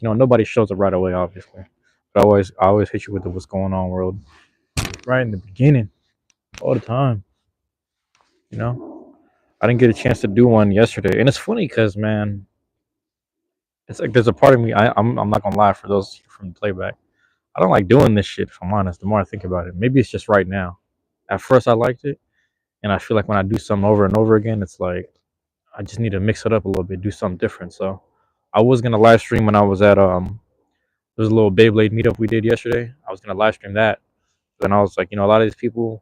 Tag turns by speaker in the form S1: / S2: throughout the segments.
S1: Nobody shows up right away, obviously. But I always hit you with the what's going on world right in the beginning, all the time. You know, I didn't get a chance to do one yesterday, and it's funny because man, it's like there's a part of me. I'm not gonna lie for those from the playback. I don't like doing this shit. If I'm honest, the more I think about it, maybe it's just right now. At first, I liked it, and I feel like when I do something over and over again, it's like I just need to mix it up a little bit, do something different. So I was gonna live stream when I was at there's a little Beyblade meetup we did yesterday. I was gonna live stream that. Then I was like, a lot of these people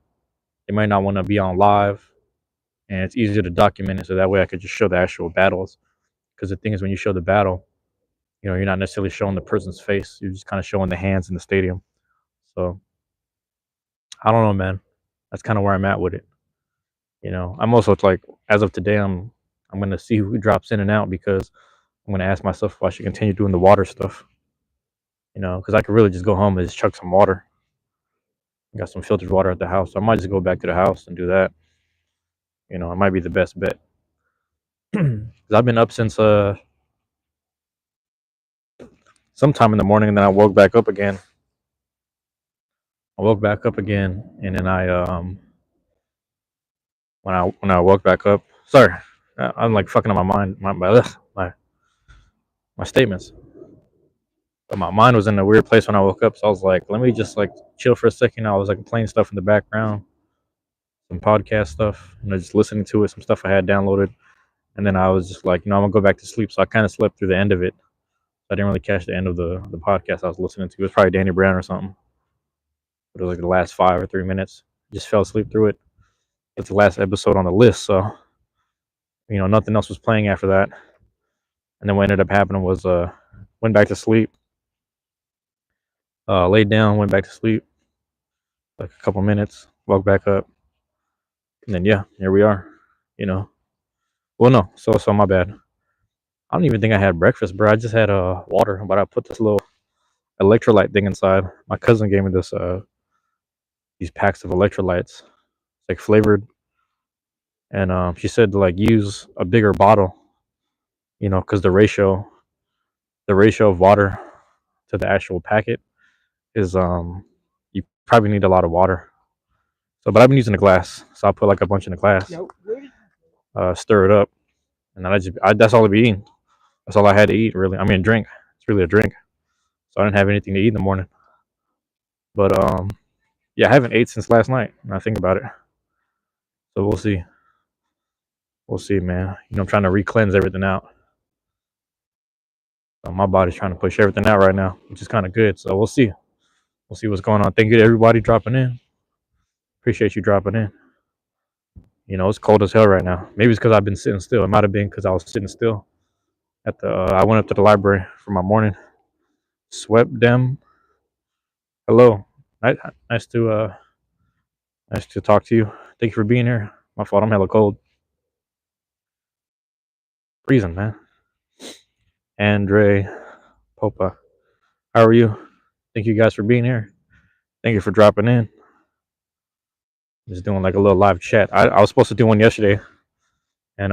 S1: they might not want to be on live, and it's easier to document it so that way I could just show the actual battles. Because the thing is, when you show the battle, you're not necessarily showing the person's face. You're just kind of showing the hands in the stadium. So I don't know, man. That's kind of where I'm at with it. I'm also like, as of today, I'm gonna see who drops in and out because I'm gonna ask myself if I should continue doing the water stuff. Because I could really just go home and just chuck some water. I got some filtered water at the house. So I might just go back to the house and do that. It might be the best bet. Because I've been up since sometime in the morning, and then I woke back up again. And then when I woke back up, sorry, I'm like fucking up my mind, my statements. But my mind was in a weird place when I woke up, so I was like, let me just like chill for a second. I was like playing stuff in the background, some podcast stuff, just listening to it, some stuff I had downloaded, and then I was just like, I'm gonna go back to sleep. So I kind of slept through the end of it. I didn't really catch the end of the podcast I was listening to. It was probably Danny Brown or something. But it was like the last 5 or 3 minutes. Just fell asleep through it. It's the last episode on the list, so nothing else was playing after that. And then what ended up happening was went back to sleep, laid down, went back to sleep, like a couple minutes, woke back up, and then yeah, here we are. You know, well no, so my bad. I don't even think I had breakfast, bro. I just had water, but I put this little electrolyte thing inside. My cousin gave me this these packs of electrolytes, like flavored, and she said to like use a bigger bottle, because the ratio of water to the actual packet is you probably need a lot of water. So, but I've been using a glass, so I'll put like a bunch in a glass, stir it up, and then that's all I be eating. That's all I had to eat, really. I mean, drink. It's really a drink. So I didn't have anything to eat in the morning. But yeah, I haven't ate since last night. When I think about it, so we'll see. We'll see, man. I'm trying to re-cleanse everything out. So my body's trying to push everything out right now, which is kind of good. So we'll see. We'll see what's going on. Thank you to everybody dropping in. Appreciate you dropping in. It's cold as hell right now. Maybe it's because I've been sitting still. It might have been because I was sitting still at the. I went up to the library for my morning. Swept them. Hello. Nice to talk to you. Thank you for being here. My fault. I'm hella cold. Freezing, man. Andre Popa. How are you? Thank you guys for being here. Thank you for dropping in. Just doing like a little live chat. I was supposed to do one yesterday, and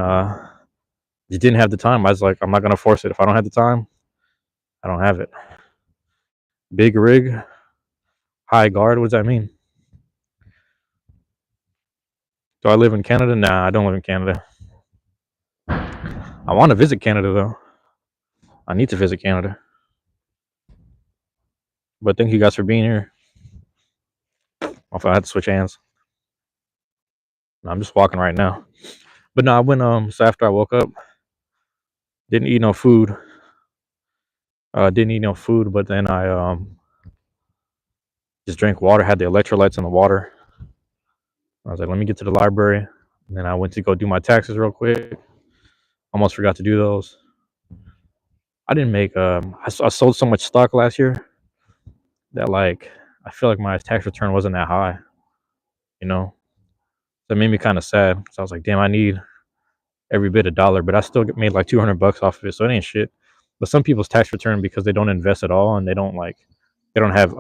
S1: just didn't have the time. I was like, I'm not gonna force it. If I don't have the time, I don't have it. Big rig, high guard. What does that mean? Do I live in Canada? Nah, I don't live in Canada. I want to visit Canada though. I need to visit Canada. But thank you guys for being here. If I had to switch hands. No, I'm just walking right now. But no, I went so after I woke up, didn't eat no food. But then I just drank water, had the electrolytes in the water. I was like, let me get to the library. And then I went to go do my taxes real quick. Almost forgot to do those. I didn't make I sold so much stock last year that like I feel like my tax return wasn't that high, you know. So it made me kind of sad. So I was like, damn, I need every bit a dollar, but I still made like $200 off of it, so it ain't shit. But some people's tax return, because they don't invest at all and they don't have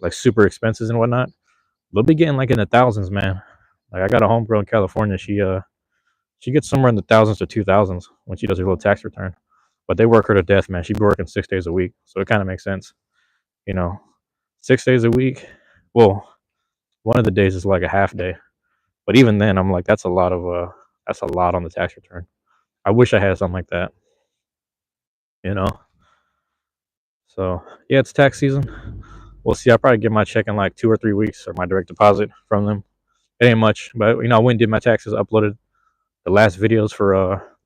S1: like super expenses and whatnot, they'll be getting like in the thousands, man. Like I got a homegirl in California. She gets somewhere in the thousands to 2000s when she does her little tax return. But they work her to death, man. She'd be working 6 days a week, so it kind of makes sense, you know. 6 days a week. Well, one of the days is like a half day, but even then, I'm like, that's a lot on the tax return. I wish I had something like that, you know. So yeah, it's tax season. We'll see. I'll probably get my check in like 2 or 3 weeks, or my direct deposit from them. It ain't much, but I went and did my taxes, uploaded the last videos for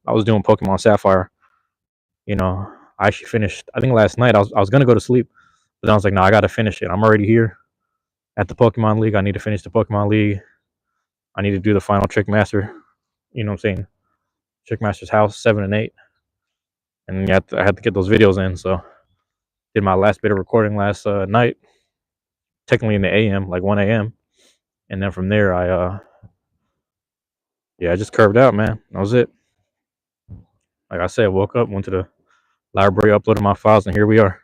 S1: I was doing Pokemon Sapphire. You know, I actually finished. I think last night I was gonna go to sleep, but then I was like, no, I gotta finish it. I'm already here at the Pokemon League. I need to finish the Pokemon League. I need to do the final Trick Master. You know what I'm saying? Trick Master's house 7 and 8, and I had to get those videos in. So did my last bit of recording last night, technically in the AM, like 1 a.m. And then from there, I just curved out, man. That was it. Like I said, woke up, went to the library, uploaded my files, and here we are,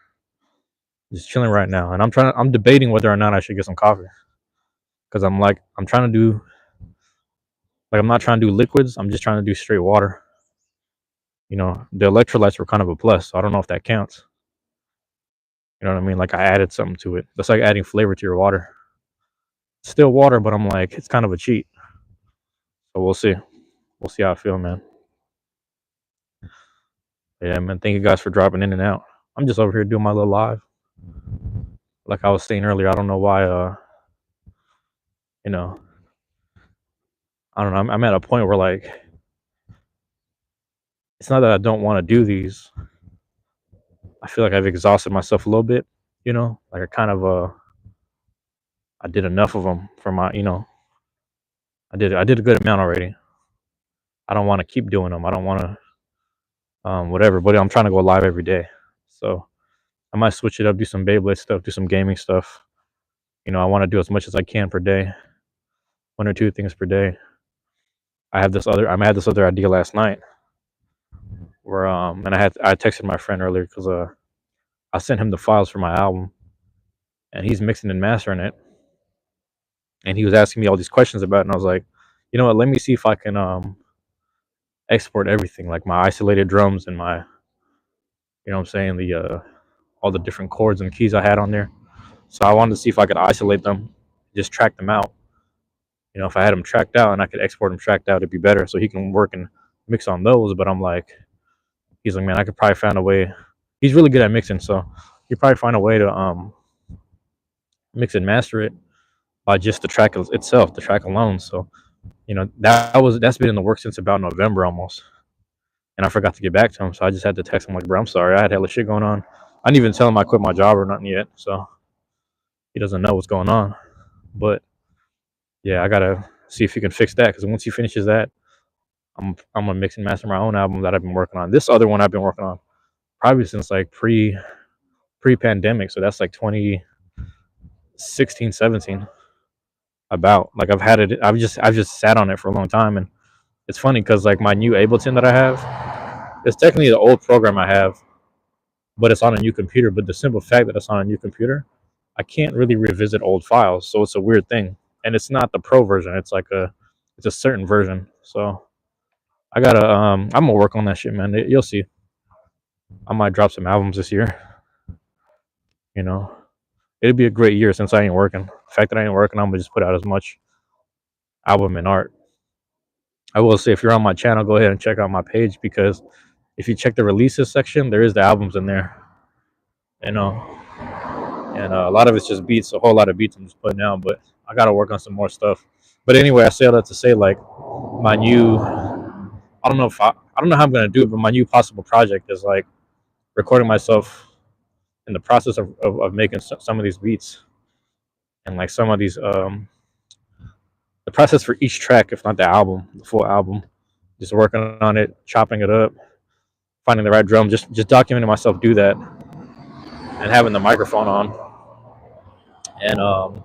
S1: just chilling right now. And I'm debating whether or not I should get some coffee, because I'm trying to do, like, I'm not trying to do liquids. I'm just trying to do straight water. You know, the electrolytes were kind of a plus, so I don't know if that counts. You know what I mean? Like I added something to it. That's like adding flavor to your water. It's still water, but I'm like, it's kind of a cheat. So we'll see. We'll see how I feel, man. Yeah, man. Thank you guys for dropping in and out. I'm just over here doing my little live. Like I was saying earlier, I don't know why. You know, I don't know. I'm at a point where like, it's not that I don't want to do these. I feel like I've exhausted myself a little bit. You know, like I did enough of them for my. I did a good amount already. I don't want to keep doing them. I don't want to whatever. But I'm trying to go live every day, so I might switch it up, do some Beyblade stuff, do some gaming stuff. I want to do as much as I can per day, 1 or 2 things per day. I had this other idea last night where and I texted my friend earlier because I sent him the files for my album, and he's mixing and mastering it, and he was asking me all these questions about it, and I was like, you know what, let me see if I can export everything, like my isolated drums and my, what I'm saying, the all the different chords and keys I had on there. So I wanted to see if I could isolate them, just track them out. If I had them tracked out and I could export them tracked out, it'd be better. So he can work and mix on those. But he's like, man, I could probably find a way. He's really good at mixing, so he'd probably find a way to mix and master it by just the track itself, the track alone. So that's been in the works since about November almost, and I forgot to get back to him. So I just had to text him like, bro, I'm sorry, I had hella shit going on. I didn't even tell him I quit my job or nothing yet, so he doesn't know what's going on. But yeah, I gotta see if he can fix that, because once he finishes that, I'm gonna mix and master my own album that I've been working on. This other one I've been working on probably since like pre-pandemic, so that's like 2016, 17. About like I've just sat on it for a long time, and it's funny because like my new Ableton that I have, it's technically the old program I have, but it's on a new computer. But the simple fact that it's on a new computer, I can't really revisit old files, so it's a weird thing. And it's not the pro version; it's a certain version. So I'm gonna work on that shit, man. You'll see. I might drop some albums this year. You know, it'd be a great year since I ain't working. The fact that I ain't working, I'm gonna just put out as much album and art. I will say, if you're on my channel, go ahead and check out my page, because if you check the releases section, there is the albums in there. You know, and a lot of it's just beats, a whole lot of beats I'm just putting out. But I gotta work on some more stuff. But anyway, I say all that to say, like, my new, I don't know how I'm gonna do it, but my new possible project is like recording myself in the process of making some of these beats, and like some of these the process for each track, if not the album, the full album, just working on it, chopping it up, finding the right drum, just documenting myself do that, and having the microphone on, and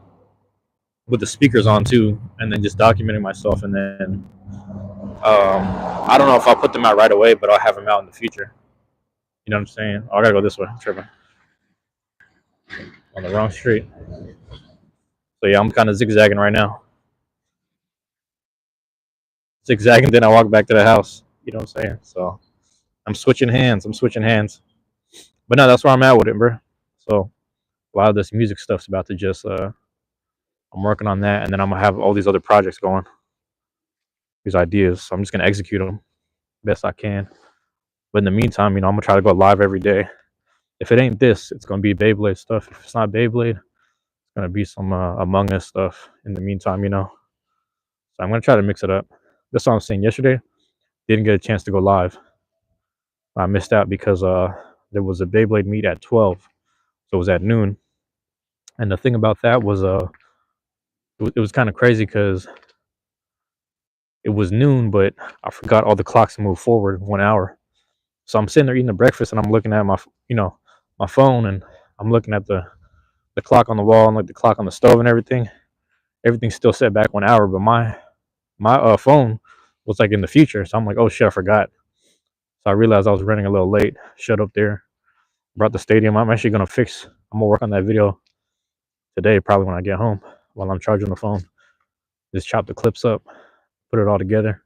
S1: with the speakers on too, and then just documenting myself, and then I don't know if I'll put them out right away, but I'll have them out in the future. You know what I'm saying? Oh, I gotta go this way. I'm tripping on the wrong street. So yeah, I'm kind of zigzagging right now. Zigzagging, then I walk back to the house. You know what I'm saying? So I'm switching hands. I'm switching hands. But no, that's where I'm at with it, bro. So a lot of this music stuff's about to just I'm working on that, and then I'm gonna have all these other projects going, these ideas. So I'm just gonna execute them best I can. But in the meantime, I'm gonna try to go live every day. If it ain't this, it's gonna be Beyblade stuff. If it's not Beyblade, it's gonna be some Among Us stuff. In the meantime. So I'm gonna try to mix it up. That's what I'm saying. Yesterday, didn't get a chance to go live. I missed out because there was a Beyblade meet at 12, so it was at noon. And the thing about that was it was kind of crazy because it was noon, but I forgot all the clocks moved forward 1 hour. So I'm sitting there eating the breakfast, and I'm looking at my phone, and I'm looking at the clock on the wall and like the clock on the stove and everything. Everything's still set back 1 hour, but my phone was like in the future. So I'm like, oh shit, I forgot. So I realized I was running a little late. Shut up there. Brought the stadium. I'm actually gonna fix. I'm gonna work on that video today, probably when I get home while I'm charging the phone. Just chop the clips up, put it all together.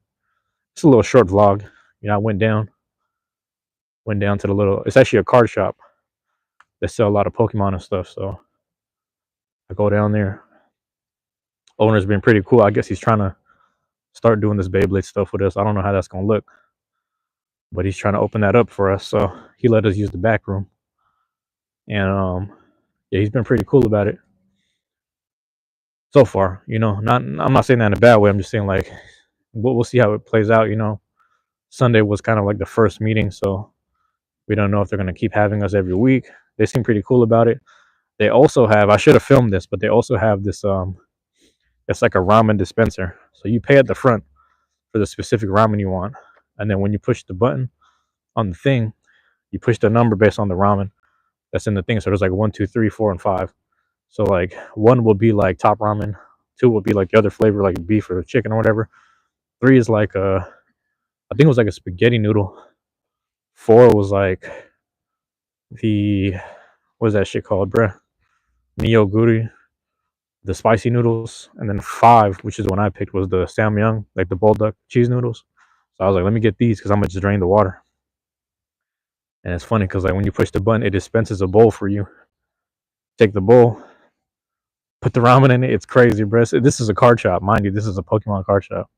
S1: It's a little short vlog. I went down to the little. It's actually a card shop. They sell a lot of Pokemon and stuff. So I go down there. Owner's been pretty cool. I guess he's trying to start doing this Beyblade stuff with us. I don't know how that's gonna look, but he's trying to open that up for us. So he let us use the back room, and yeah, he's been pretty cool about it so far. I'm not saying that in a bad way. I'm just saying like we'll see how it plays out. Sunday was kind of like the first meeting, so we don't know if they're gonna keep having us every week. They seem pretty cool about it. They also have. I should have filmed this, but they also have this. It's like a ramen dispenser. So you pay at the front for the specific ramen you want, and then when you push the button on the thing, you push the number based on the ramen that's in the thing. So there's like 1, 2, 3, 4, and 5. So like 1 will be like top ramen, 2 will be like the other flavor, like beef or chicken or whatever. 3 is like I think it was like a spaghetti noodle. 4 was like the what's that shit called, bruh? Niyoguri, the spicy noodles, and then 5, which is the one I picked, was the samyang, like the bulldog cheese noodles. So I was like, let me get these because I'm gonna just drain the water. And it's funny because like when you push the button, it dispenses a bowl for you. Take the bowl, put the ramen in it. It's crazy, bro. This is a card shop, mind you. This is a Pokemon card shop.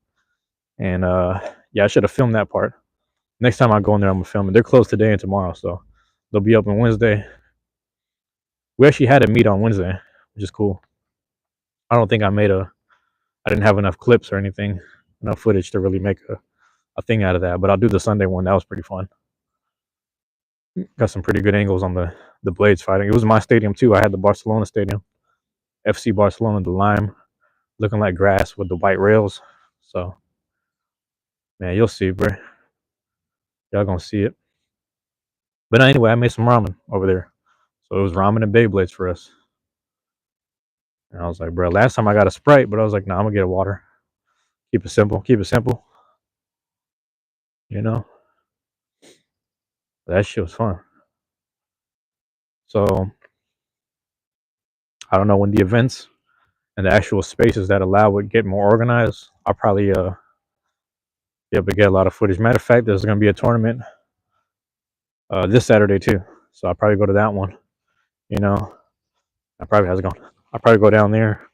S1: And yeah, I should have filmed that part. Next time I go in there, I'm gonna film it. They're closed today and tomorrow, so they'll be open Wednesday. We actually had a meet on Wednesday, which is cool. I don't think I didn't have enough clips or anything, enough footage to really make a thing out of that. But I'll do the Sunday one. That was pretty fun. Got some pretty good angles on the blades fighting. It was my stadium too. I had the Barcelona stadium, FC Barcelona, the lime, looking like grass with the white rails. So, man, you'll see, bro. Y'all gonna see it. But anyway, I made some ramen over there. So it was ramen and Beyblades for us. And I was like, bro, last time I got a Sprite, but I was like, nah, I'm gonna get a water. Keep it simple. Keep it simple. You know, that shit was fun. So I don't know when the events and the actual spaces that allow it get more organized. I'll probably be able to get a lot of footage. Matter of fact, there's gonna be a tournament this Saturday too. So I'll probably go to that one. I'll probably go down there.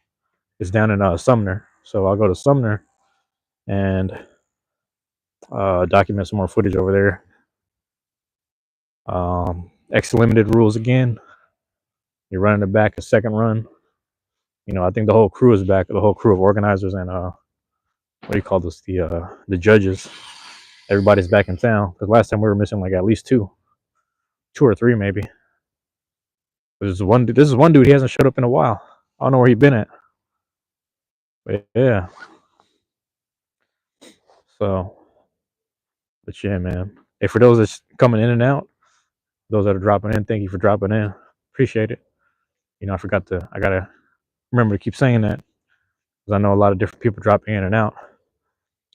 S1: It's down in Sumner. So I'll go to Sumner and document some more footage over there. X limited rules again. You're running it back a second run. I think the whole crew is back. The whole crew of organizers and what do you call this? The judges. Everybody's back in town. Because last time we were missing like at least two or three maybe. This is one dude. He hasn't showed up in a while. I don't know where he's been at. But yeah. So, but yeah, man. Hey, for those that's coming in and out, those that are dropping in, thank you for dropping in. Appreciate it. I gotta remember to keep saying that because I know a lot of different people dropping in and out.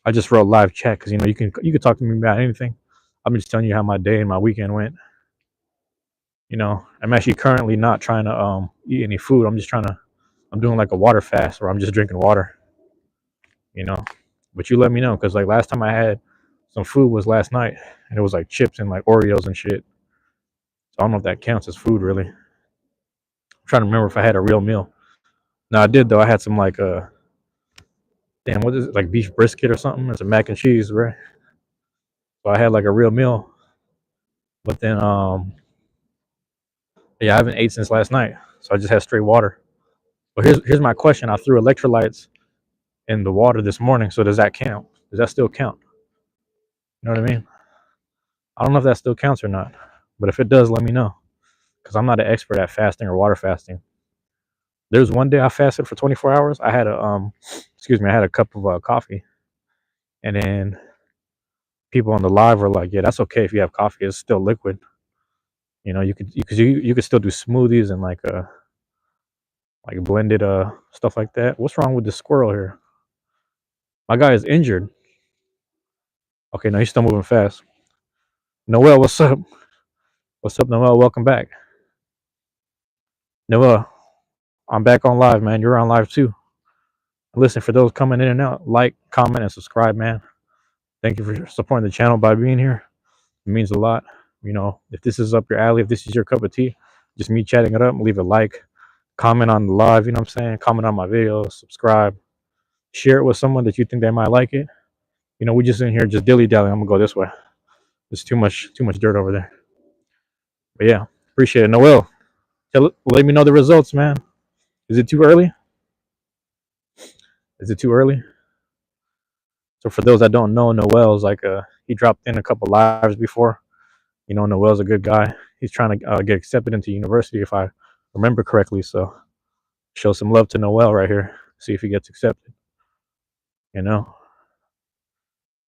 S1: I just wrote live chat because you can talk to me about anything. I'm just telling you how my day and my weekend went. I'm actually currently not trying to eat any food. I'm doing like a water fast where I'm just drinking water. But you let me know because like last time I had some food was last night, and it was like chips and like Oreos and shit. So I don't know if that counts as food really. I'm trying to remember if I had a real meal. No, I did though. I had some like damn, what is it, like beef brisket or something? It's a mac and cheese, right? So I had like a real meal, but then yeah, I haven't ate since last night, so I just had straight water. But here's my question: I threw electrolytes in the water this morning, so does that count? Does that still count? You know what I mean? I don't know if that still counts or not, but if it does, let me know, because I'm not an expert at fasting or water fasting. There's one day I fasted for 24 hours. I had a excuse me, I had a cup of coffee, and then people on the live were like, "Yeah, that's okay if you have coffee. It's still liquid. You know, you could still do smoothies and like blended stuff like that." What's wrong with the squirrel here? My guy is injured. Okay, no, he's still moving fast. Noel, what's up? What's up, Noel? Welcome back. Noel, I'm back on live, man. You're on live too. Listen, for those coming in and out, like, comment, and subscribe, man. Thank you for supporting the channel by being here. It means a lot. You know, if this is up your alley, if this is your cup of tea, just me chatting it up, leave a like, comment on the live, you know what I'm saying? Comment on my videos, subscribe, share it with someone that you think they might like it. You know, we just in here just dilly-dallying. I'm gonna go this way. There's too much dirt over there. But yeah, appreciate it. Noel, let me know the results, man. Is it too early? Is it too early? So for those that don't know, Noel's like he dropped in a couple lives before. You know, Noel's a good guy. He's trying to get accepted into university, if I remember correctly. So show some love to Noel right here. See if he gets accepted. You know,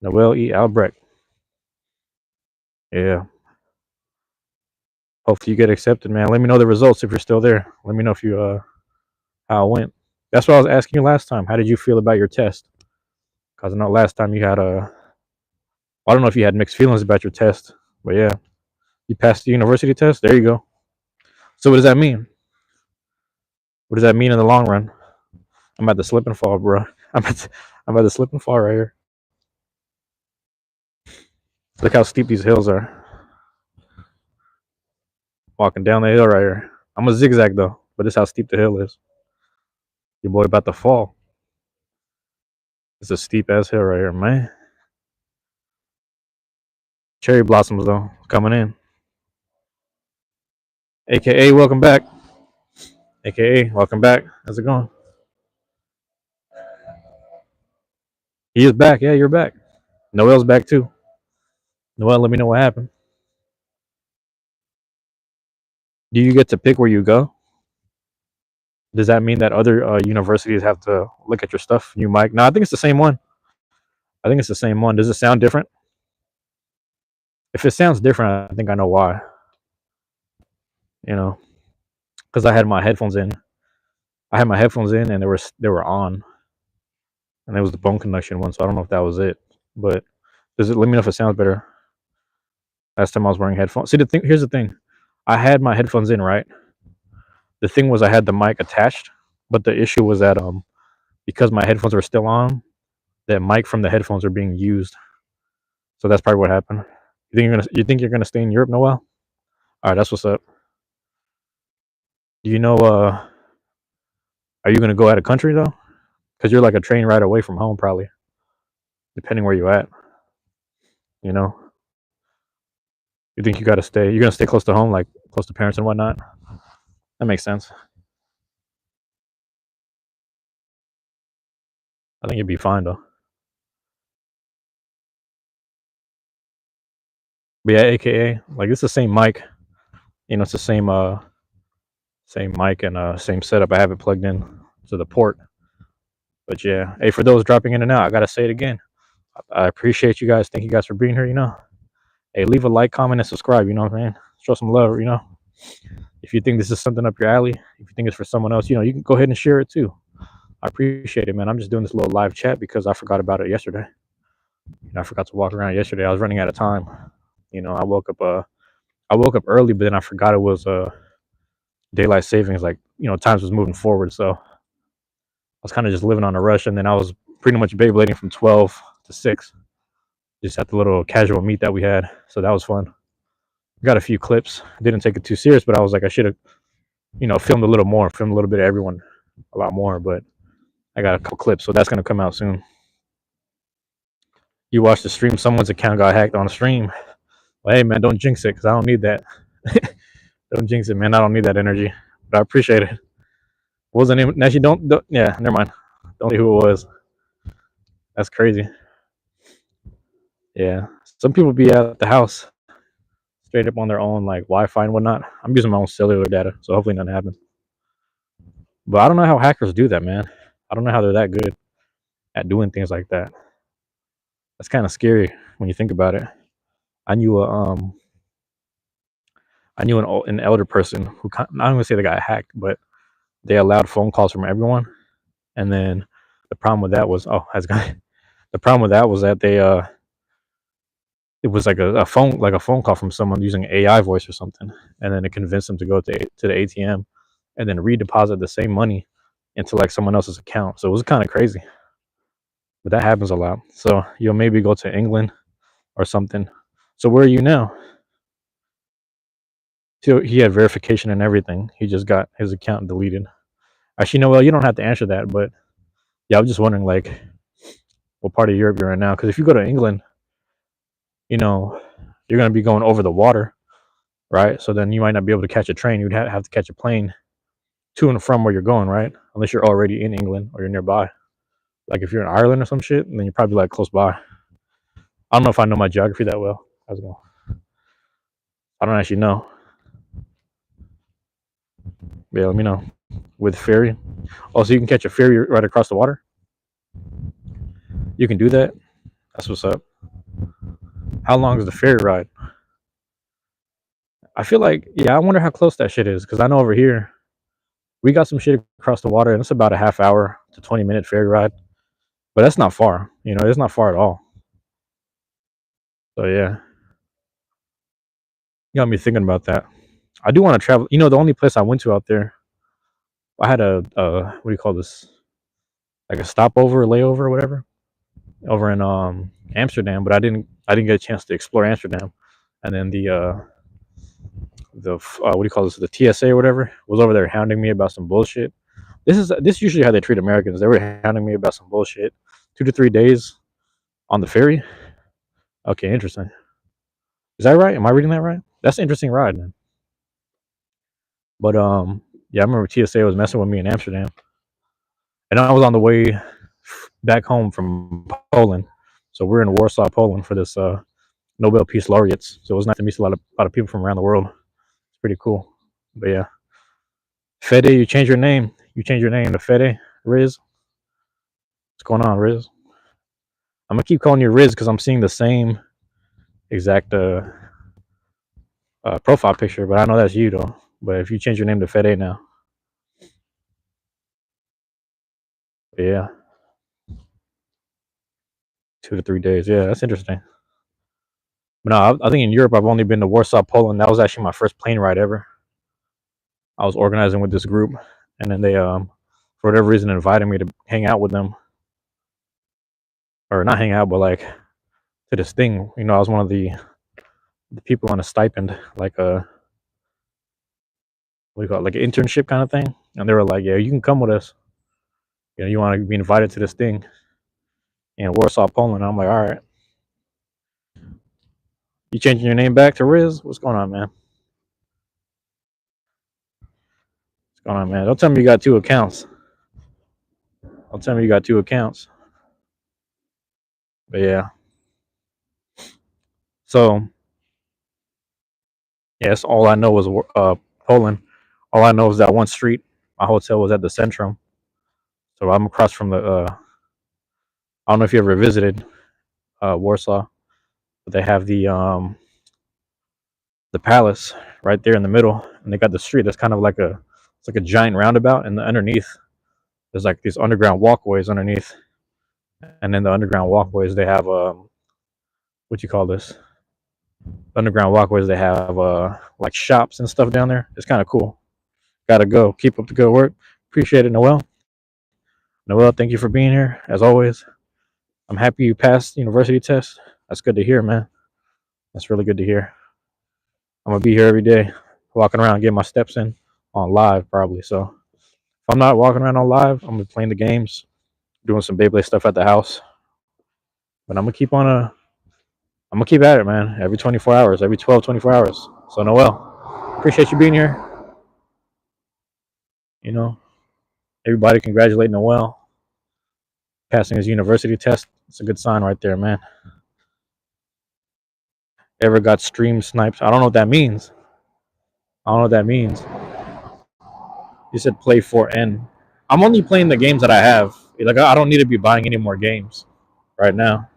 S1: Noel E. Albrecht. Yeah. Hopefully you get accepted, man. Let me know the results if you're still there. Let me know if you how it went. That's what I was asking you last time. How did you feel about your test? Because I know last time you had I don't know if you had mixed feelings about your test, but yeah, you passed the university test. There you go. So what does that mean? What does that mean in the long run? I'm about to slip and fall, bro. I'm about to slip and fall right here. Look how steep these hills are. Walking down the hill right here. I'm a zigzag though, but this is how steep the hill is. Your boy about to fall. It's a steep ass hill right here, man. Cherry blossoms though, coming in. AKA, welcome back. AKA, welcome back. How's it going? He is back. Yeah, you're back. Noel's back too. Noel, let me know what happened. Do you get to pick where you go? Does that mean that other universities have to look at your stuff? New mic? No, I think it's the same one. I think it's the same one. Does it sound different? If it sounds different, I think I know why. You know, because I had my headphones in. I had my headphones in, and they were on, and it was the bone conduction one. So I don't know if that was it. But does it? Let me know if it sounds better. Last time I was wearing headphones. See, here's the thing. I had my headphones in, right? The thing was, I had the mic attached, but the issue was that because my headphones were still on, that mic from the headphones are being used. So that's probably what happened. You think you're gonna stay in Europe, Noel? All right, that's what's up. Do you know? Are you gonna go out of country though? Because you're like a train ride away from home, probably, depending where you're at. You know, you think you gotta stay? You're gonna stay close to home, like close to parents and whatnot. That makes sense. I think you'd be fine though. But yeah, AKA, like it's the same mic. You know, it's the same mic and same setup. I have it plugged in to the port. But yeah, hey, for those dropping in and out, I gotta say it again. I appreciate you guys. Thank you guys for being here. You know, hey, leave a like, comment, and subscribe. You know what I mean? Show some love. You know, if you think this is something up your alley, if you think it's for someone else, you know, you can go ahead and share it too. I appreciate it, man. I'm just doing this little live chat because I forgot about it yesterday. You know, I forgot to walk around yesterday. I was running out of time. You know, I woke up. I woke up early, but then I forgot it was daylight savings. Like, you know, times was moving forward, so I was kind of just living on a rush. And then I was pretty much Beyblading from 12 to 6. just at the little casual meet that we had. So that was fun. Got a few clips. Didn't take it too serious, but I was like, I should have, filmed a little more, filmed a little bit of everyone, a lot more. But I got a couple clips, so that's gonna come out soon. You watched the stream, someone's account got hacked on a stream. Well, hey man, don't jinx it, cause I don't need that. Don't jinx it, man. I don't need that energy, but I appreciate it. What was the name? Actually, don't. Yeah, never mind. Don't say who it was. That's crazy. Yeah, some people be at the house straight up on their own, like Wi-Fi and whatnot. I'm using my own cellular data, so hopefully nothing happens. But I don't know how hackers do that, man. I don't know how they're that good at doing things like that. That's kind of scary when you think about it. I knew a an elder person who, I don't gonna say they got hacked, but they allowed phone calls from everyone. And then the problem with that was, the problem with that was that it was like a phone call from someone using AI voice or something, and then it convinced them to go to the ATM and then redeposit the same money into like someone else's account. So it was kind of crazy, but that happens a lot. So you'll maybe go to England or something. So where are you now? So he had verification and everything. He just got his account deleted. Actually, no, well, you don't have to answer that, but yeah, I was just wondering like what part of Europe you're in now. Because if you go to England, you know, you're gonna be going over the water, right? So then you might not be able to catch a train. You'd have to catch a plane to and from where you're going, right? Unless you're already in England or you're nearby. Like if you're in Ireland or some shit, then you're probably like close by. I don't know if I know my geography that well. How's it going? I don't actually know. Yeah, let me know. With ferry. Oh, so you can catch a ferry right across the water? You can do that? That's what's up. How long is the ferry ride? I feel like, yeah, I wonder how close that shit is. Because I know over here, we got some shit across the water, and it's about a half hour to 20-minute ferry ride. But that's not far. It's not far at all. So, yeah. You got me thinking about that. I do want to travel. The only place I went to out there, I had what do you call this? Like a stopover, layover, or whatever, over in Amsterdam. But I didn't get a chance to explore Amsterdam. And then the what do you call this? The TSA or whatever was over there hounding me about some bullshit. This is usually how they treat Americans. They were hounding me about some bullshit. 2 to 3 days on the ferry. Okay, interesting. Is that right? Am I reading that right? That's an interesting ride, man. But yeah, I remember TSA was messing with me in Amsterdam, and I was on the way back home from Poland. So we're in Warsaw, Poland, for this Nobel Peace Laureates. So it was nice to meet a lot of people from around the world. It's pretty cool. But yeah, Fede, you changed your name. You changed your name to Fede Riz. What's going on, Riz? I'm gonna keep calling you Riz because I'm seeing the same exact profile picture, but I know that's you though. But if you change your name to Fede now, yeah, 2 to 3 days. Yeah, that's interesting. But no, I think in Europe I've only been to Warsaw, Poland. That was actually my first plane ride ever. I was organizing with this group, and then they for whatever reason invited me to hang out with them, or not hang out, but like to this thing. I was one of the people on a stipend, like a what do you call it, like an internship kind of thing. And they were like, "Yeah, you can come with us. You want to be invited to this thing in Warsaw, Poland." I'm like, "All right." You changing your name back to Riz? What's going on, man? What's going on, man? Don't tell me you got two accounts. Don't tell me you got two accounts. But yeah. So yes, all I know is Poland. All I know is that one street. My hotel was at the Centrum, so I'm across from the. I don't know if you ever visited Warsaw, but they have the palace right there in the middle, and they got the street that's kind of like it's like a giant roundabout, and underneath there's like these underground walkways underneath, and then the underground walkways they have what you call this? Underground walkways they have like shops and stuff down there. It's kind of cool. Gotta go. Keep up the good work. Appreciate it, Noel. Noel, thank you for being here as always. I'm happy you passed the university test. That's good to hear, man. That's really good to hear. I'm gonna be here every day, walking around, getting my steps in on live probably. So if I'm not walking around on live, I'm gonna be playing the games, doing some Beyblade stuff at the house. But I'm gonna keep at it, man. Every 24 hours, every 12, 24 hours. So Noel, appreciate you being here. You know, everybody congratulate Noel passing his university test. It's a good sign right there, man. Ever got stream sniped? I don't know what that means. I don't know what that means. You said play for N. I'm only playing the games that I have. Like I don't need to be buying any more games right now.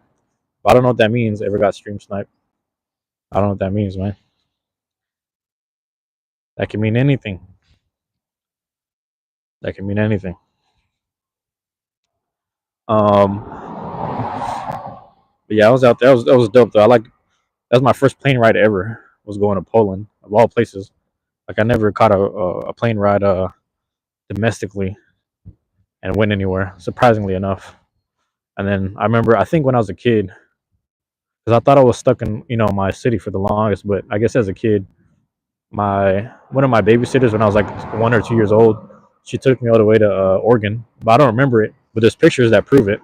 S1: But I don't know what that means. Ever got stream sniped? I don't know what that means, man. That can mean anything. That can mean anything. But yeah, I was out there. That was dope though. That was my first plane ride ever. Was going to Poland of all places. Like I never caught a plane ride domestically and went anywhere. Surprisingly enough. And then I remember I think when I was a kid, because I thought I was stuck in my city for the longest. But I guess as a kid, my one of my babysitters when I was like 1 or 2 years old, she took me all the way to Oregon, but I don't remember it. But there's pictures that prove it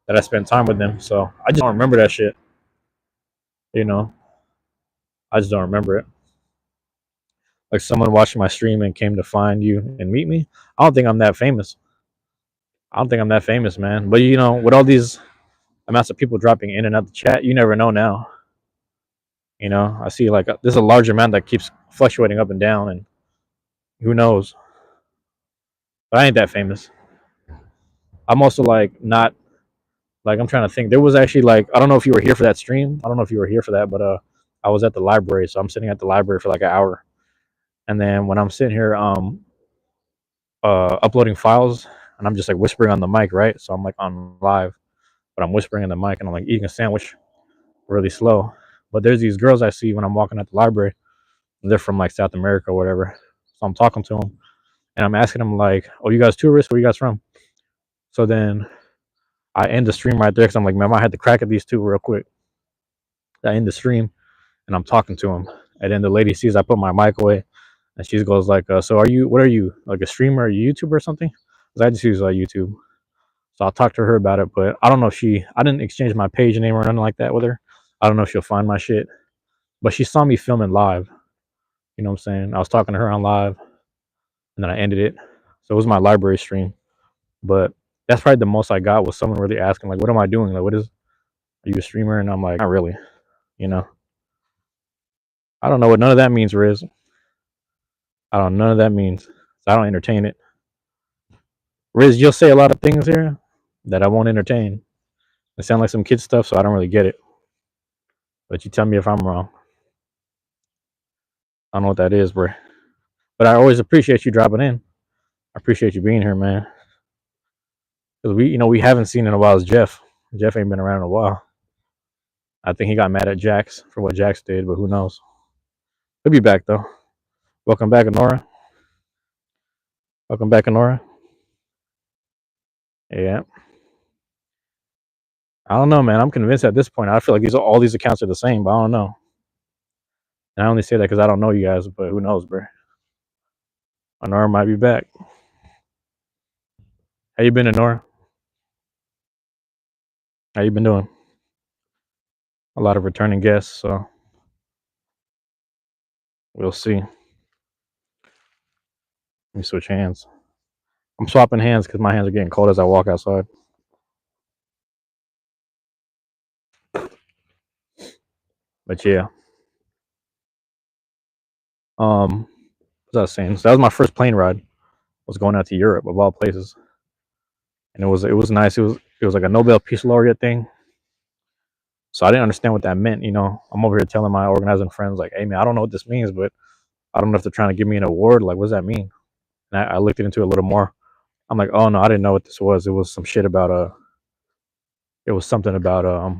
S1: that I spent time with them. So I just don't remember that shit. You know, I just don't remember it. Like someone watching my stream and came to find you and meet me. I don't think I'm that famous. I don't think I'm that famous, man. But with all these amounts of people dropping in and out the chat, you never know now. I see like there's a large amount that keeps fluctuating up and down, and who knows? But I ain't that famous. I'm also like not like I'm trying to think. There was actually like I don't know if you were here for that stream. I don't know if you were here for that, but I was at the library, so I'm sitting at the library for like an hour, and then when I'm sitting here uploading files, and I'm just like whispering on the mic, right? So I'm like on live, but I'm whispering in the mic, and I'm like eating a sandwich really slow. But there's these girls I see when I'm walking at the library. They're from like South America or whatever. So I'm talking to them, and I'm asking them like, "Oh, you guys tourists? Where you guys from?" So then I end the stream right there because I'm like, man, I had to crack at these two real quick. I end the stream and I'm talking to him, and then the lady sees I put my mic away, and she goes like, "So what are you like a streamer, or a YouTuber or something?" Because I just use YouTube. So I'll talk to her about it, but I don't know if I didn't exchange my page name or nothing like that with her. I don't know if she'll find my shit, but she saw me filming live. You know what I'm saying? I was talking to her on live, and then I ended it. So it was my library stream, but that's probably the most I got was someone really asking like, "What am I doing? Like, are you a streamer?" And I'm like, "Not really." You know, I don't know what none of that means, Riz. I don't know none of that means. So I don't entertain it. Riz, you'll say a lot of things here that I won't entertain. It sound like some kid stuff, so I don't really get it. But you tell me if I'm wrong. I don't know what that is, bro. But I always appreciate you dropping in. I appreciate you being here, man. Because we haven't seen in a while is Jeff. Jeff ain't been around in a while. I think he got mad at Jax for what Jax did, but who knows? He'll be back though. Welcome back, Honora. Welcome back, Honora. Yeah. I don't know, man. I'm convinced at this point. I feel like all these accounts are the same, but I don't know. And I only say that because I don't know you guys, but who knows, bro? Honora might be back. How you been, Honora? How you been doing? A lot of returning guests, so we'll see. Let me switch hands. I'm swapping hands because my hands are getting cold as I walk outside. But yeah. What was I saying? So that was my first plane ride. I was going out to Europe of all places. And it was nice. It was like a Nobel Peace Laureate thing. So I didn't understand what that meant. I'm over here telling my organizing friends like, "Hey man, I don't know what this means, but I don't know if they're trying to give me an award. Like, what does that mean?" And I looked into it a little more. I'm like, "Oh no, I didn't know what this was. It was some shit about it was something about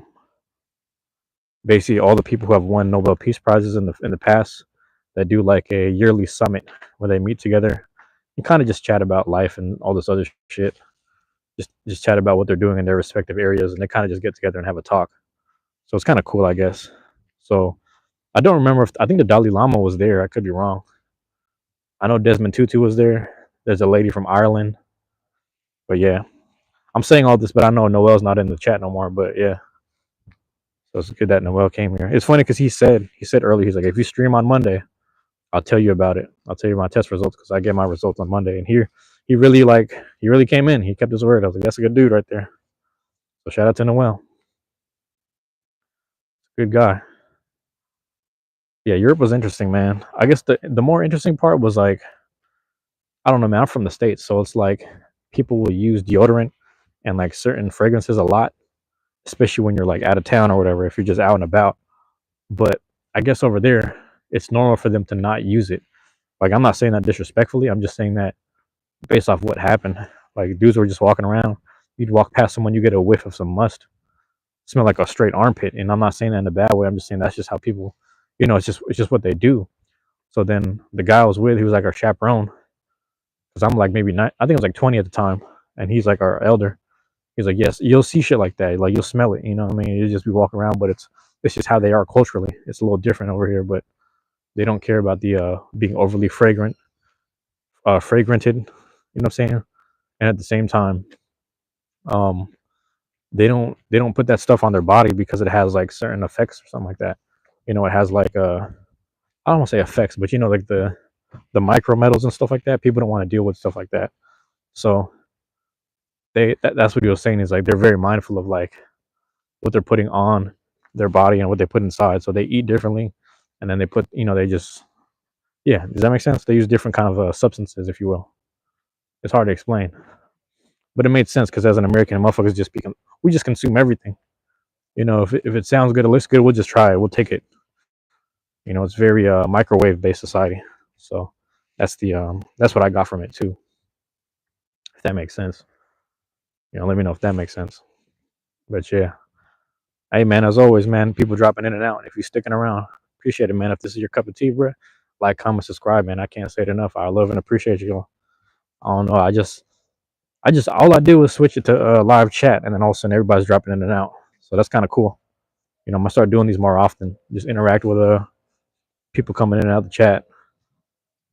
S1: basically all the people who have won Nobel Peace Prizes in the past that do like a yearly summit where they meet together and kind of just chat about life and all this other shit. Just chat about what they're doing in their respective areas, and they kind of just get together and have a talk. So it's kind of cool, I guess. So I don't remember if I think the Dalai Lama was there. I could be wrong. I know Desmond Tutu was there. There's a lady from Ireland. But yeah, I'm saying all this, but I know Noel's not in the chat no more. But yeah, so it's good that Noel came here. It's funny because he said earlier, he's like, if you stream on Monday, I'll tell you about it. I'll tell you my test results because I get my results on Monday. And here he really came in. He kept his word. I was like, that's a good dude right there. So shout out to Noel. Good guy. Yeah, Europe was interesting, man. I guess the more interesting part was like, I don't know, man. I'm from the States, so it's like people will use deodorant and like certain fragrances a lot, especially when you're like out of town or whatever, if you're just out and about. But I guess over there, it's normal for them to not use it. Like, I'm not saying that disrespectfully. I'm just saying that based off what happened. Like, dudes were just walking around. You'd walk past someone, you get a whiff of some must, smell like a straight armpit. And I'm not saying that in a bad way. I'm just saying that's just how people, it's just what they do. So then the guy I was with, he was like our chaperone, because I'm like maybe not. I think I was like 20 at the time, and he's like our elder. He's like, yes, you'll see shit like that. Like, you'll smell it. You know what I mean? You just be walking around, but it's just how they are culturally. It's a little different over here, but they don't care about the being overly fragranted. You know what I'm saying? And at the same time, um, they don't put that stuff on their body because it has like certain effects or something like that. It has like I don't want to say effects, but like the micro metals and stuff like that. People don't want to deal with stuff like that. So that's what he was saying, is like they're very mindful of like what they're putting on their body and what they put inside. So they eat differently, and then they put they just, yeah. Does that make sense? They use different kind of substances, if you will. It's hard to explain, but it made sense because as an American, motherfuckers we just consume everything. If it sounds good, it looks good, we'll just try it. We'll take it. It's very microwave based society. So that's what I got from it too. If that makes sense, let me know if that makes sense. But yeah, hey man, as always, man, people dropping in and out. If you're sticking around, appreciate it, man. If this is your cup of tea, bro, like, comment, subscribe, man. I can't say it enough. I love and appreciate you all. I don't know. I just all I do is switch it to live chat, and then all of a sudden everybody's dropping in and out. So that's kind of cool. I'm gonna start doing these more often. Just interact with people coming in and out of the chat.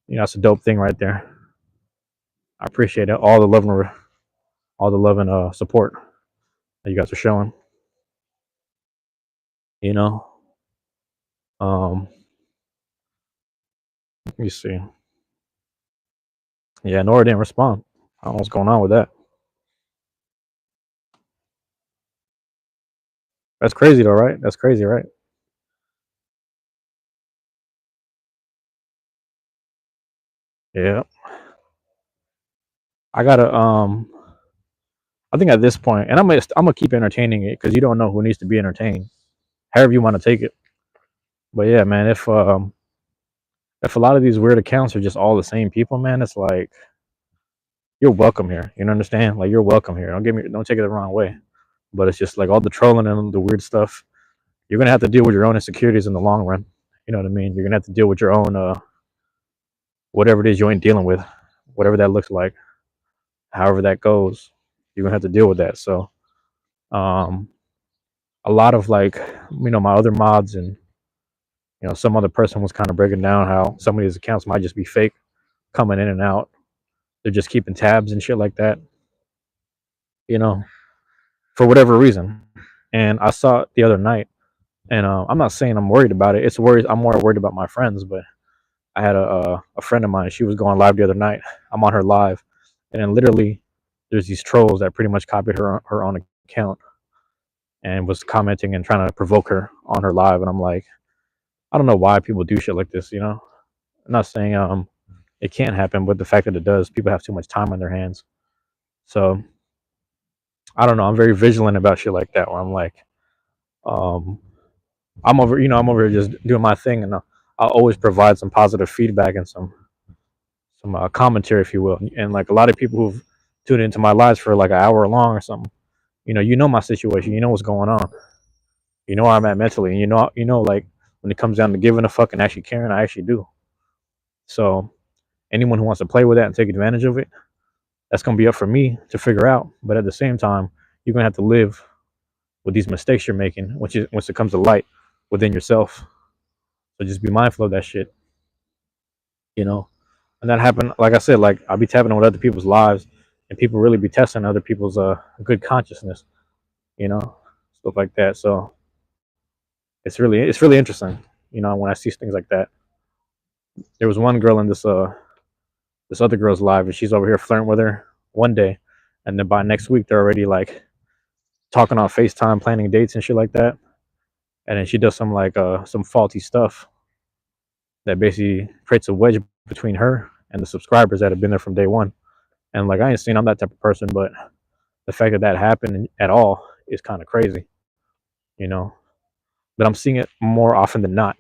S1: That's a dope thing right there. I appreciate it. All the love and support that you guys are showing. You know. Let me see. Yeah, Nora didn't respond. I don't know what's going on with that. That's crazy though, right? That's crazy, right? Yeah. I gotta I think at this point, and I'm gonna keep entertaining it because you don't know who needs to be entertained. However you want to take it. But yeah, man, if a lot of these weird accounts are just all the same people, man, it's like you're welcome here. You understand? Like, you're welcome here. Don't take it the wrong way. But it's just like all the trolling and the weird stuff. You're gonna have to deal with your own insecurities in the long run. You know what I mean? You're gonna have to deal with your own whatever it is you ain't dealing with, whatever that looks like, however that goes. You're gonna have to deal with that. So um a lot of like my other mods and some other person was kind of breaking down how some of these accounts might just be fake, coming in and out. They're just keeping tabs and shit like that, you know, for whatever reason. And I saw it the other night, and I'm not saying I'm worried about it. I'm more worried about my friends. But I had a friend of mine. She was going live the other night. I'm on her live, and then literally, there's these trolls that pretty much copied her own account and was commenting and trying to provoke her on her live. And I'm like, I don't know why people do shit like this. I'm not saying it can't happen, but the fact that it does, people have too much time on their hands. So I don't know. I'm very vigilant about shit like that, where I'm like, um, I'm over here just doing my thing, and I'll always provide some positive feedback and some commentary, if you will. And like a lot of people who've tuned into my lives for like an hour long or something, my situation, what's going on, where I'm at mentally, and like when it comes down to giving a fuck and actually caring, I actually do. So anyone who wants to play with that and take advantage of it, that's gonna be up for me to figure out. But at the same time, you're gonna have to live with these mistakes you're making once it comes to light within yourself. So just be mindful of that shit, you know. And that happened, like I said, like I'll be tapping on with other people's lives, and people really be testing other people's good consciousness, you know, stuff like that. So it's really interesting, you know, when I see things like that. There was one girl in this other girl's live, and she's over here flirting with her one day, and then by next week they're already like talking on FaceTime, planning dates and shit like that. And then she does some faulty stuff that basically creates a wedge between her and the subscribers that have been there from day one. And like I ain't saying I'm that type of person, but the fact that that happened at all is kind of crazy, you know. But I'm seeing it more often than not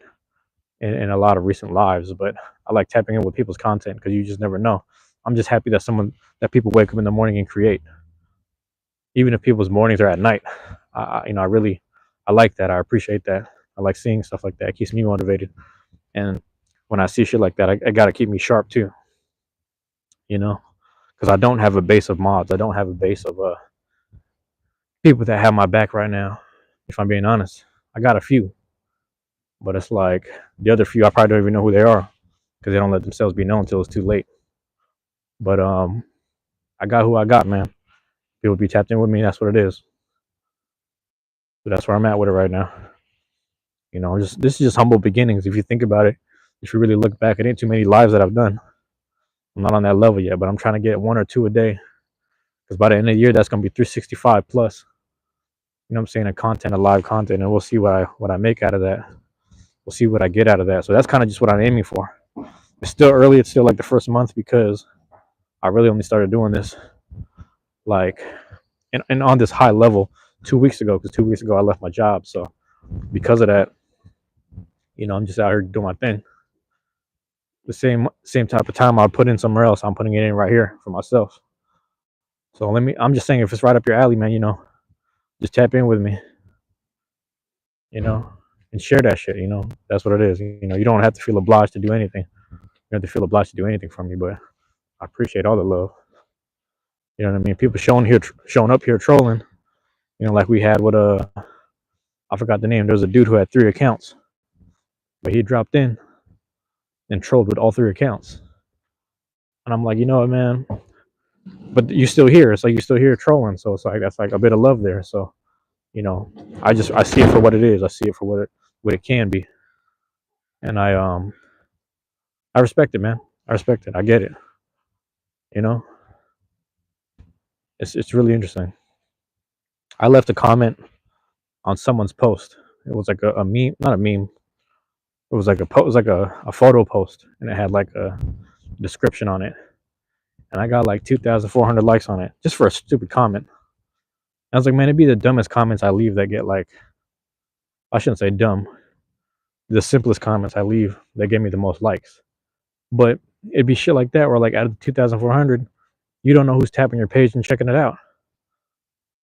S1: in a lot of recent lives. But I like tapping in with people's content because you just never know. I'm just happy that people wake up in the morning and create, even if people's mornings are at night. I like that. I appreciate that. I like seeing stuff like that. It keeps me motivated. And when I see shit like that, I gotta keep me sharp too, you know, because I don't have a base of mods. I don't have a base of people that have my back right now. If I'm being honest, I got a few, but it's like the other few I probably don't even know who they are because they don't let themselves be known until it's too late. But I got who I got, man. People be tapped in with me. That's what it is. So that's where I'm at with it right now. You know, this is just humble beginnings. If you think about it, if you really look back, it ain't too many lives that I've done. I'm not on that level yet, but I'm trying to get one or two a day. Because by the end of the year, that's gonna be 365 plus. You know what I'm saying? A live content, and we'll see what I make out of that. We'll see what I get out of that. So that's kind of just what I'm aiming for. It's still early. It's still like the first month because I really only started doing this like and on this high level 2 weeks ago. Because 2 weeks ago I left my job. So because of that, you know, I'm just out here doing my thing. The same type of time I put in somewhere else, I'm putting it in right here for myself. So I'm just saying, if it's right up your alley, man, you know, just tap in with me, you know, and share that shit. You know, that's what it is. You know, you don't have to feel obliged to do anything. You don't have to feel obliged to do anything from me, but I appreciate all the love. You know what I mean? People showing up here trolling. You know, like we had with I forgot the name. There was a dude who had 3 accounts, but he dropped in and trolled with all 3 accounts. And I'm like, you know what, man? But you still here. It's like you still here trolling. So it's like that's like a bit of love there. So, you know, I see it for what it is. I see it for what it can be. And I respect it, man. I respect it. I get it. You know, it's really interesting. I left a comment on someone's post. It was like a meme, not a meme. It was like a photo post, and it had like a description on it. And I got like 2,400 likes on it just for a stupid comment. I was like, man, it'd be the dumbest comments I leave that get like, I shouldn't say dumb, the simplest comments I leave that get me the most likes. But it'd be shit like that where like out of the 2,400, you don't know who's tapping your page and checking it out.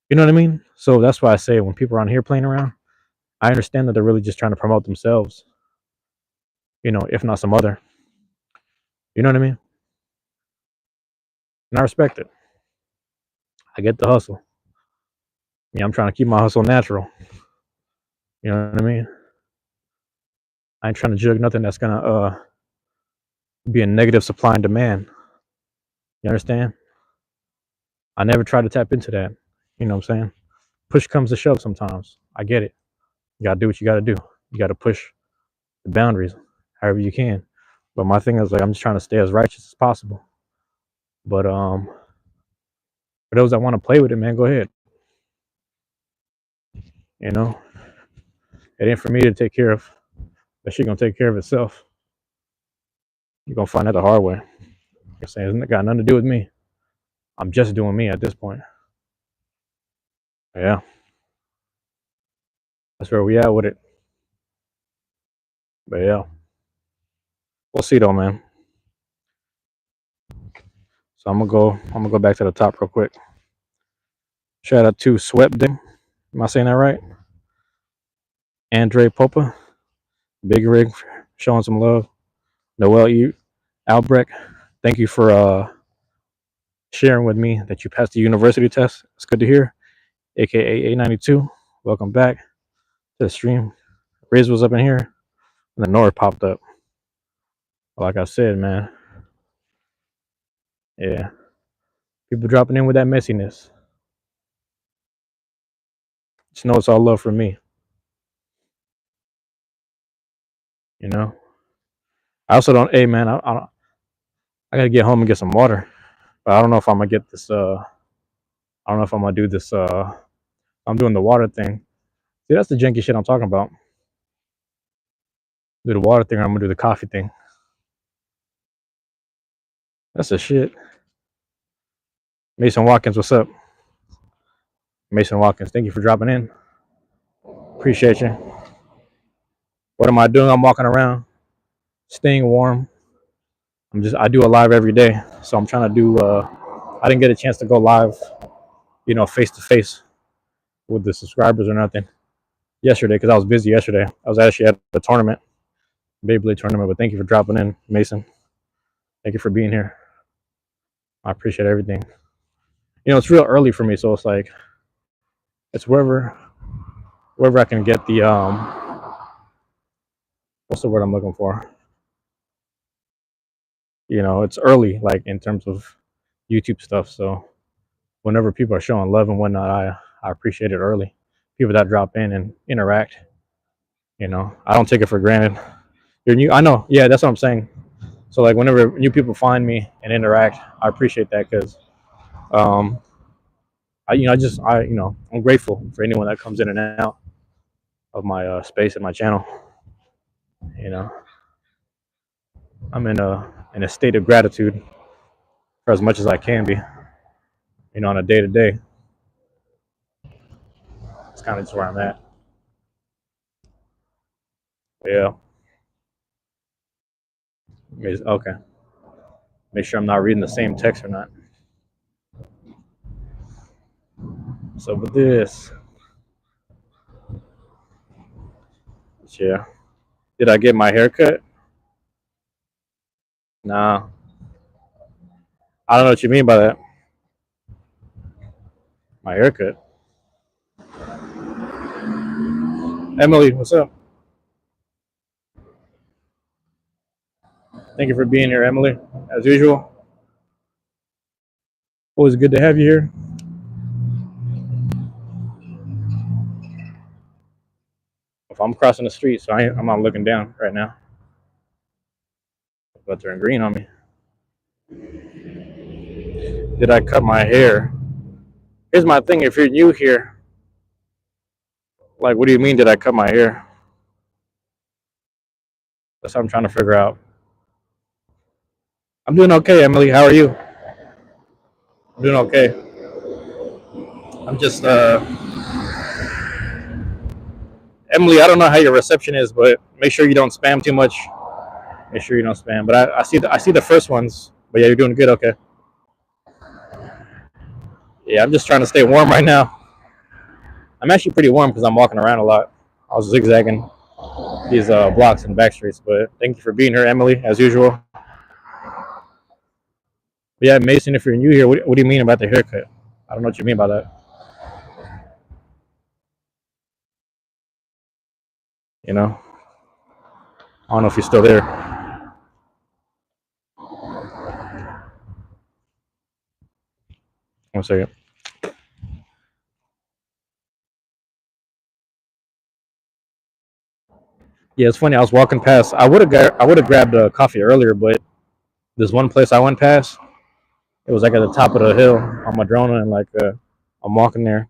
S1: You know what I mean? So that's why I say when people are on here playing around, I understand that they're really just trying to promote themselves, you know, if not some other. You know what I mean? And I respect it. I get the hustle. Yeah, I'm trying to keep my hustle natural. You know what I mean? I ain't trying to jug nothing that's gonna be a negative supply and demand. You understand? I never try to tap into that. You know what I'm saying? Push comes to shove sometimes. I get it. You gotta do what you gotta do. You gotta push the boundaries however you can. But my thing is like I'm just trying to stay as righteous as possible. But for those that want to play with it, man, go ahead. You know, it ain't for me to take care of. That shit gonna take care of itself. You're gonna find out the hard way. I'm saying it's got nothing to do with me. I'm just doing me at this point. Yeah, that's where we at with it. But yeah, we'll see though, man. So I'm gonna go back to the top real quick. Shout out to Swepding. Am I saying that right? Andre Popa, Big Rig, showing some love. Noel E. Albrecht, thank you for sharing with me that you passed the university test. It's good to hear. AKA A92. Welcome back to the stream. Riz was up in here, and then Nora popped up. Like I said, man, yeah, people dropping in with that messiness. Just know it's all love from me. You know. I also don't. Hey, man, I gotta get home and get some water. But I don't know if I'm gonna get this. I don't know if I'm gonna do this. I'm doing the water thing. See, that's the janky shit I'm talking about. Do the water thing. Or I'm gonna do the coffee thing. That's the shit. Mason Watkins, what's up? Mason Watkins, thank you for dropping in. Appreciate you. What am I doing? I'm walking around, staying warm. I do a live every day, so I'm trying to do. I didn't get a chance to go live, face to face with the subscribers or nothing yesterday because I was busy yesterday. I was actually at the tournament, Beyblade tournament. But thank you for dropping in, Mason. Thank you for being here. I appreciate everything. It's real early for me, so it's like it's wherever I can get the what's the word I'm looking for? It's early, like in terms of YouTube stuff. So whenever people are showing love and whatnot, I appreciate it early. People that drop in and interact, I don't take it for granted. You're new, I know, yeah, that's what I'm saying. So like whenever new people find me and interact, I appreciate that because um, I'm grateful for anyone that comes in and out of my space and my channel. You know, I'm in a state of gratitude for as much as I can be. On a day to day. It's kind of just where I'm at. Yeah. Okay. Make sure I'm not reading the same text or not. So with this, yeah. Did I get my hair cut? Nah. I don't know what you mean by that. My haircut. Emily, what's up? Thank you for being here, Emily. As usual. Always good to have you here. If I'm crossing the street, so I'm not looking down right now. But they're in green on me. Did I cut my hair? Here's my thing. If you're new here, like, what do you mean? Did I cut my hair? That's what I'm trying to figure out. I'm doing okay, Emily. How are you? I'm doing okay. I'm just Emily. I don't know how your reception is, but make sure you don't spam too much. Make sure you don't spam. But I see the first ones. But yeah, you're doing good. Okay. Yeah, I'm just trying to stay warm right now. I'm actually pretty warm because I'm walking around a lot. I was zigzagging these blocks and back streets. But thank you for being here, Emily, as usual. But yeah, Mason, if you're new here, what do you mean about the haircut? I don't know what you mean by that. You know, I don't know if you're still there. One second. Yeah, it's funny. I was walking past. I would have grabbed a coffee earlier, but this one place I went past, it was like at the top of the hill on Madrona, and like I'm walking there,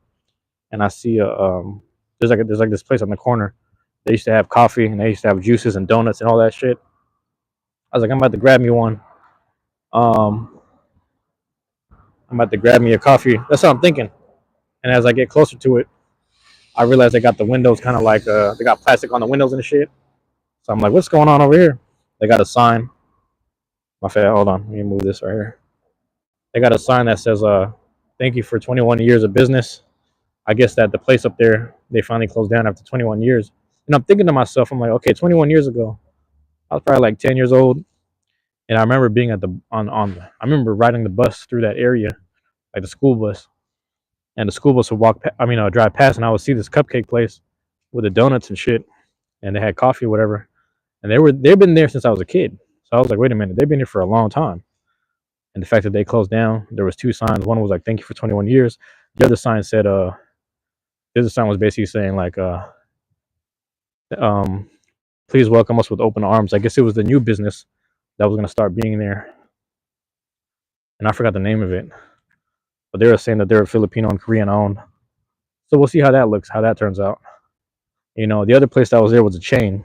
S1: and I see there's like this place on the corner. They used to have coffee and they used to have juices and donuts and all that shit. I was like, I'm about to grab me one. Um, I'm about to grab me a coffee. That's what I'm thinking. And as I get closer to it, I realize they got the windows kind of like they got plastic on the windows and shit. So I'm like, what's going on over here? They got a sign. My favorite. Hold on, let me move this right here. They got a sign that says thank you for 21 years of business. I guess that the place up there, they finally closed down after 21 years. And I'm thinking to myself, I'm like, okay, 21 years ago, I was probably like 10 years old, and I remember being at the on I remember riding the bus through that area, like the school bus, and the school bus would drive past, and I would see this cupcake place with the donuts and shit, and they had coffee or whatever, and they've been there since I was a kid. So I was like, wait a minute, they've been here for a long time. And the fact that they closed down, there was two signs. One was like, "Thank you for 21 years." The other sign said, the other sign was basically saying like, um, "Please welcome us with open arms." I guess it was the new business that was gonna start being there, and I forgot the name of it, but they were saying that they were Filipino and Korean owned. So we'll see how that looks, how that turns out. The other place that was there was a chain.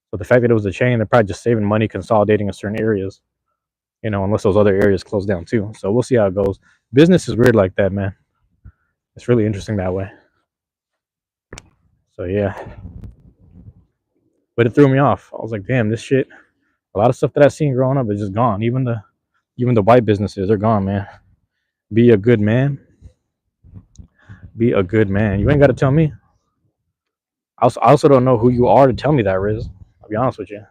S1: So the fact that it was a chain, they're probably just saving money consolidating in certain areas. Unless those other areas close down too. So we'll see how it goes. Business is weird like that, man. It's really interesting that way. So yeah, but it threw me off. I was like, damn, this shit. A lot of stuff that I've seen growing up is just gone. Even the white businesses are gone, man. Be a good man. Be a good man. You ain't got to tell me. I also don't know who you are to tell me that, Riz. I'll be honest with you.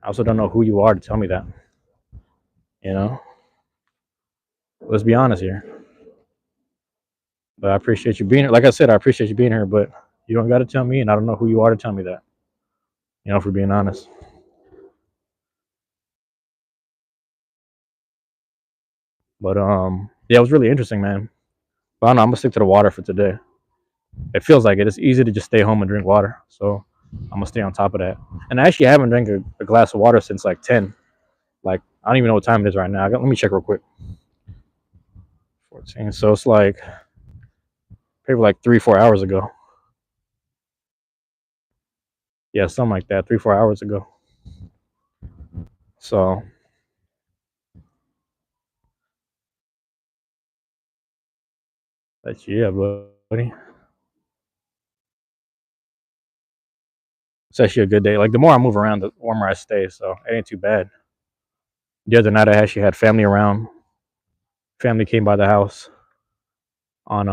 S1: I also don't know who you are to tell me that. You know, let's be honest here. But I appreciate you being here. Like I said, I appreciate you being here, but you don't got to tell me, and I don't know who you are to tell me that. For being honest. But yeah, it was really interesting, man. But I don't know, I'm gonna stick to the water for today. It feels like it. It's easy to just stay home and drink water, so I'm gonna stay on top of that. And I actually haven't drank a glass of water since like 10. Like I don't even know what time it is right now. Let me check real quick. 14. So it's like maybe like 3-4 hours ago. Yeah, something like that. 3-4 hours ago. So that's yeah, buddy. It's actually a good day. Like the more I move around, the warmer I stay. So it ain't too bad. The other night I actually had family around. Family came by the house on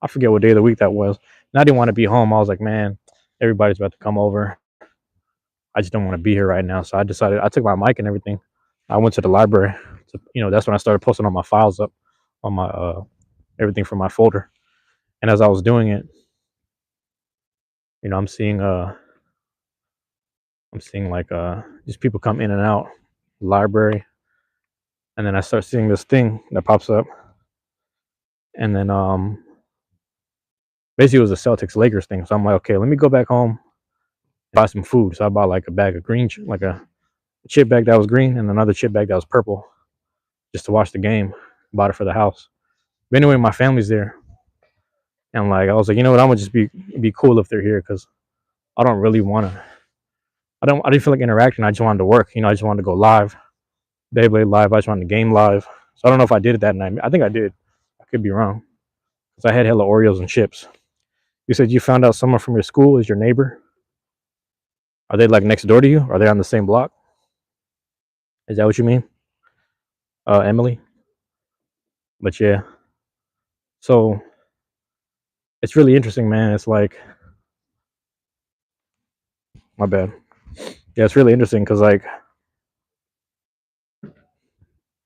S1: I forget what day of the week that was. And I didn't want to be home. I was like, man, everybody's about to come over. I just don't want to be here right now. So I decided I took my mic and everything. I went to the library. That's when I started posting all my files up on my everything from my folder. And as I was doing it, I'm seeing like just people come in and out library, and then I start seeing this thing that pops up, and then basically it was a Celtics Lakers thing. So I'm like, okay, let me go back home, buy some food. So I bought like a bag of green, like a chip bag that was green, and another chip bag that was purple, just to watch the game. Bought it for the house. But anyway, my family's there, and like I was like, you know what, I'm gonna just be cool if they're here because I don't really want to. I didn't feel like interacting. I just wanted to work. I just wanted to go live, Beyblade live. I just wanted to game live. So I don't know if I did it that night. I think I did. I could be wrong because I had hella Oreos and chips. You said you found out someone from your school is your neighbor. Are they like next door to you? Are they on the same block? Is that what you mean, Emily? But yeah, so it's really interesting, man. It's like, my bad. Yeah, it's really interesting because like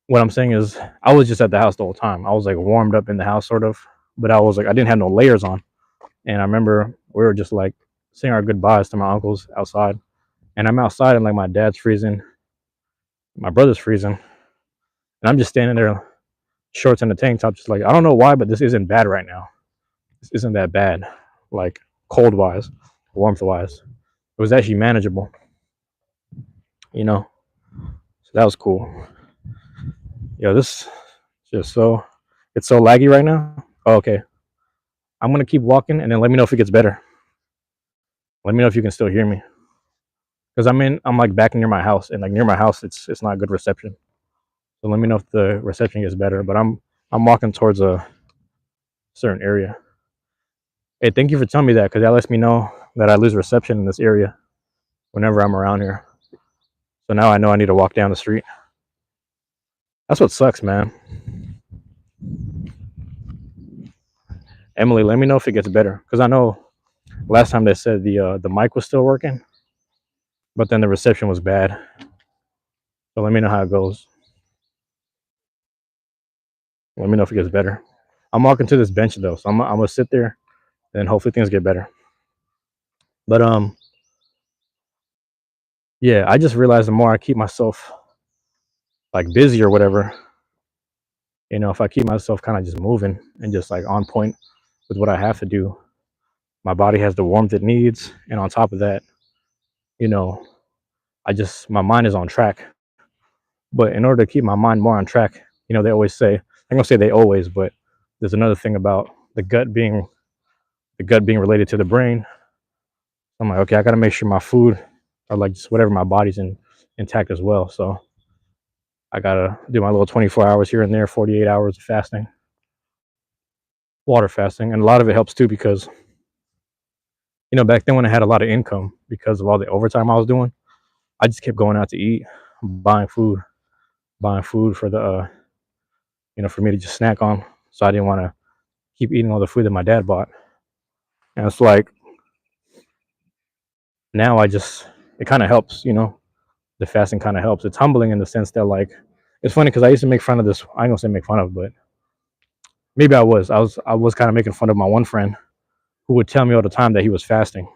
S1: what I'm saying is I was just at the house the whole time. I was like warmed up in the house sort of, but I was like I didn't have no layers on. And I remember we were just like saying our goodbyes to my uncles outside. And I'm outside and like my dad's freezing, my brother's freezing, and I'm just standing there, shorts and a tank top, just like I don't know why, but this isn't bad right now. This isn't that bad, like cold wise, warmth wise. It was actually manageable, you know. So that was cool. Yo, this just so it's so laggy right now. Oh, okay, I'm gonna keep walking and then let me know if it gets better. Let me know if you can still hear me because I'm like back near my house and like near my house it's not good reception. So let me know if the reception gets better. But I'm walking towards a certain area. Hey, thank you for telling me that because that lets me know that I lose reception in this area whenever I'm around here. So now I know I need to walk down the street. That's what sucks, man. Emily, let me know if it gets better because I know last time they said the mic was still working, but then the reception was bad. So let me know how it goes. Let me know if it gets better. I'm walking to this bench though, so I'm gonna sit there and hopefully things get better. But yeah, I just realized the more I keep myself like busy or whatever, if I keep myself kind of just moving and just like on point with what I have to do, my body has the warmth it needs, and on top of that, you know, my mind is on track. But in order to keep my mind more on track, they always say, I'm gonna say they always, but there's another thing about the gut being related to the brain. I'm like, okay, I gotta make sure my food or like just whatever my body's intact as well. So I gotta do my little 24 hours here and there, 48 hours of fasting, water fasting, and a lot of it helps too because back then when I had a lot of income because of all the overtime I was doing, I just kept going out to eat, buying food, for the for me to just snack on. So I didn't want to keep eating all the food that my dad bought. And it's like now it kind of helps, the fasting kind of helps. It's humbling in the sense that like it's funny because I used to make fun of this. I ain't gonna say make fun of, but maybe I was kind of making fun of my one friend who would tell me all the time that he was fasting.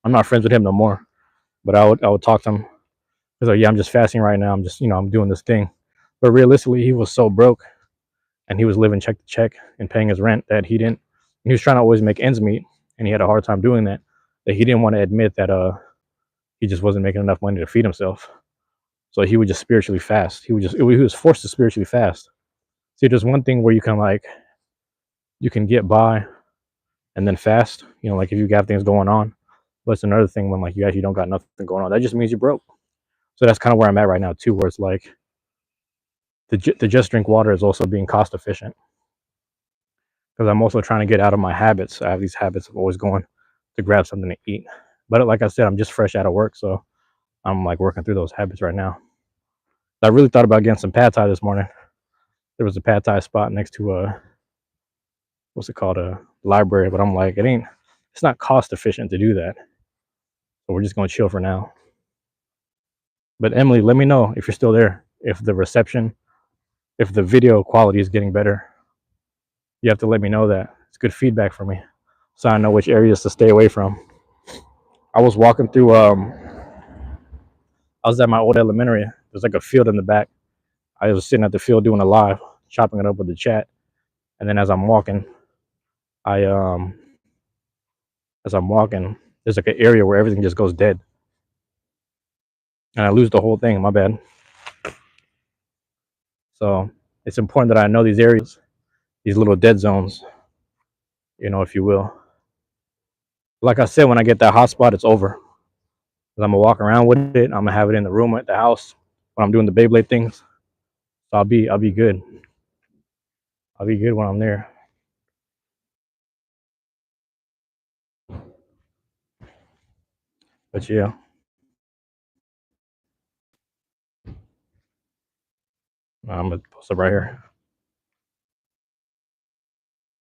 S1: I'm not friends with him no more, but I would talk to him. He's like, yeah, I'm just fasting right now. I'm just I'm doing this thing. But realistically, he was so broke and he was living check to check and paying his rent that he was trying to always make ends meet, and he had a hard time doing that. That he didn't want to admit that he just wasn't making enough money to feed himself. So he would just spiritually fast. He was forced to spiritually fast. See, there's one thing where you can get by and then fast. Like if you got things going on. But it's another thing when like you actually don't got nothing going on. That just means you're broke. So that's kind of where I'm at right now too, where it's like the just drink water is also being cost efficient because I'm also trying to get out of my habits. I have these habits of always going to grab something to eat. But like I said, I'm just fresh out of work, so I'm like working through those habits right now. I really thought about getting some pad thai this morning. There was a pad thai spot next to what's it called, a library, but I'm like, it's not cost efficient to do that. So we're just gonna chill for now. But Emily, let me know if you're still there. If the video quality is getting better, you have to let me know that. It's good feedback for me, so I know which areas to stay away from. I was walking through. I was at my old elementary. There's like a field in the back. I was sitting at the field doing a live, chopping it up with the chat, and then I as I'm walking, there's like an area where everything just goes dead, and I lose the whole thing. My bad. So it's important that I know these areas, these little dead zones, if you will. Like I said, when I get that hot spot, it's over. I'm gonna walk around with it. I'm gonna have it in the room at the house when I'm doing the Beyblade things. So I'll be good. I'll be good when I'm there. But yeah, I'm gonna post it right here.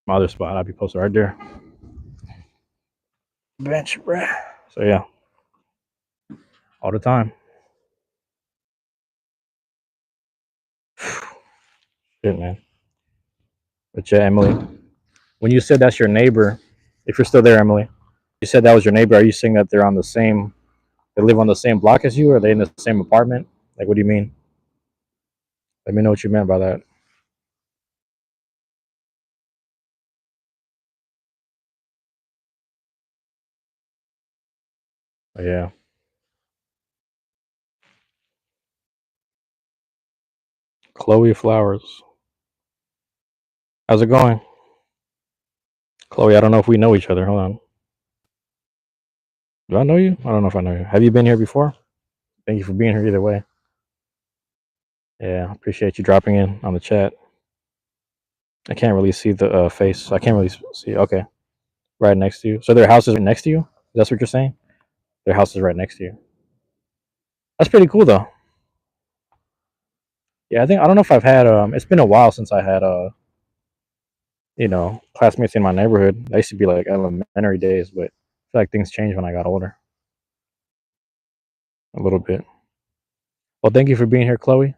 S1: My other spot, I'll be posted right there. Bench, bruh. So yeah, all the time. Shit, man. But yeah, Emily, when you said that's your neighbor, if you're still there, Emily, you said that was your neighbor. Are you saying that they live on the same block as you, or are they in the same apartment? Like, what do you mean? Let me know what you meant by that. Oh, yeah, Chloe Flowers. How's it going, Chloe? I don't know if we know each other. Hold on. Do I know you? I don't know if I know you. Have you been here before? Thank you for being here either way. Yeah, appreciate you dropping in on the chat. I can't really see the face. I can't really see. Okay, right next to you. So their house is right next to you. That's what you're saying. Their house is right next to you. That's pretty cool though. Yeah, I don't know if I've had. It's been a while since I had classmates in my neighborhood. They used to be like elementary days, but I feel like things changed when I got older a little bit. Well, thank you for being here, Chloe.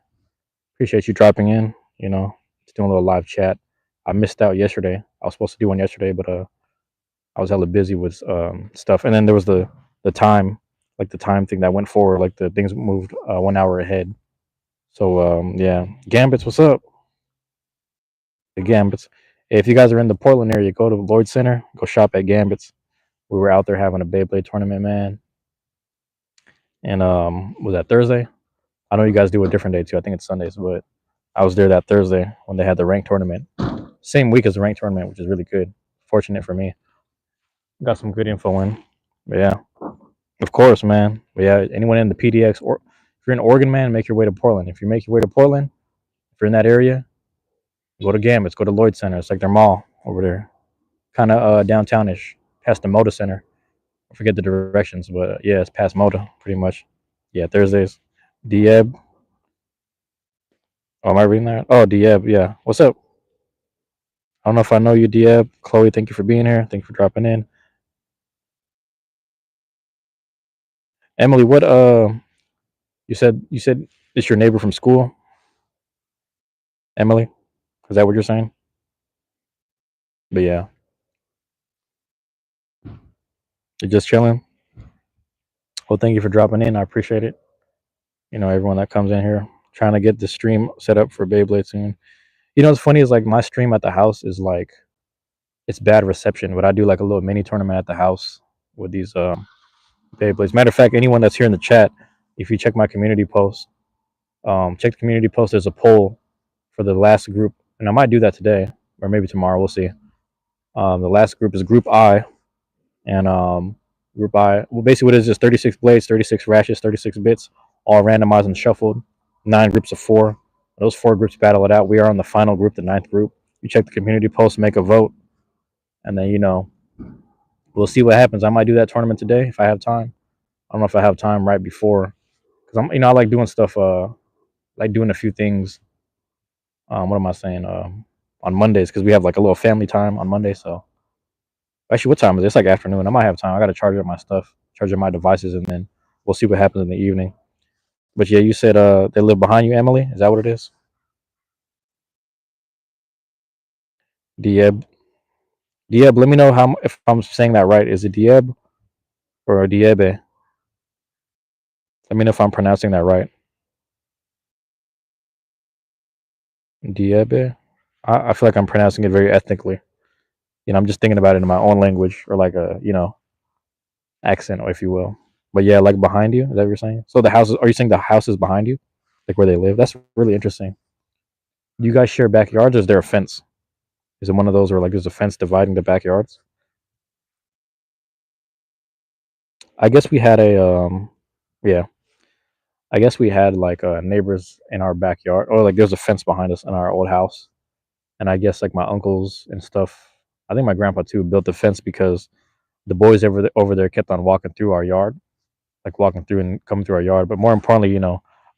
S1: Appreciate you dropping in. Just doing a little live chat. I missed out yesterday. I was supposed to do one yesterday, but I was hella busy with stuff. And then there was the time, like the time thing that went forward, like the things moved 1 hour ahead. So yeah, Gambits, what's up? The Gambits. If you guys are in the Portland area, go to Lloyd Center, go shop at Gambits. We were out there having a Beyblade tournament, man. And was that Thursday? I know you guys do a different day too. I think it's Sundays, but I was there that Thursday when they had the ranked tournament. Same week as the ranked tournament, which is really good. Fortunate for me. Got some good info in. But yeah, of course, man. But yeah, anyone in the PDX or if you're in Oregon, man, make your way to Portland. If you make your way to Portland, if you're in that area, go to Gambits, go to Lloyd Center. It's like their mall over there, kind of downtownish, past the Moda Center. I forget the directions, but yeah, it's past Moda, pretty much. Yeah, Thursdays. Dieb. Oh, am I reading that? Oh, Dieb. Yeah. What's up? I don't know if I know you, Dieb. Chloe, thank you for being here. Thank you for dropping in. Emily, what you said it's your neighbor from school? Emily? Is that what you're saying? But yeah, you're just chilling. Well, thank you for dropping in. I appreciate it. You know, everyone that comes in here trying to get the stream set up for Beyblade soon. You know, what's funny is like my stream at the house is like it's bad reception, but I do like a little mini tournament at the house with these Beyblades. Matter of fact, anyone that's here in the chat, if you check my community post, check the community post. There's a poll for the last group, and I might do that today or maybe tomorrow. We'll see. The last group is Group I, and Group I. Well, basically, what it is just 36 blades, 36 rashes, 36 bits, all randomized and shuffled. 9 groups of 4. Those 4 groups battle it out. We are on the final group, the 9th group. You check the community post, make a vote, and then we'll see what happens. I might do that tournament today if I have time. I don't know if I have time right before, because I like doing stuff. Like doing a few things. What am I saying? On Mondays, because we have like a little family time on Monday. So actually, what time is it? It's like afternoon. I might have time. I got to charge up my stuff, charge up my devices, and then we'll see what happens in the evening. But yeah, you said they live behind you, Emily. Is that what it is? Dieb. Dieb. Let me know if I'm saying that right. Is it Dieb or Diebe? Let me know if I'm pronouncing that right. Diebe. I feel like I'm pronouncing it very ethnically. I'm just thinking about it in my own language or like a accent, or if you will. But yeah, like behind you. Is that what you're saying? So the houses. Are you saying the house is behind you, like where they live? That's really interesting. Do you guys share backyards, or is there a fence? Is it one of those where like there's a fence dividing the backyards? I guess we had yeah. I guess we had like neighbors in our backyard, or like there's a fence behind us in our old house, and I guess like my uncles and stuff. I think my grandpa too built the fence because the boys over there kept on walking through our yard, like walking through and coming through our yard. But more importantly,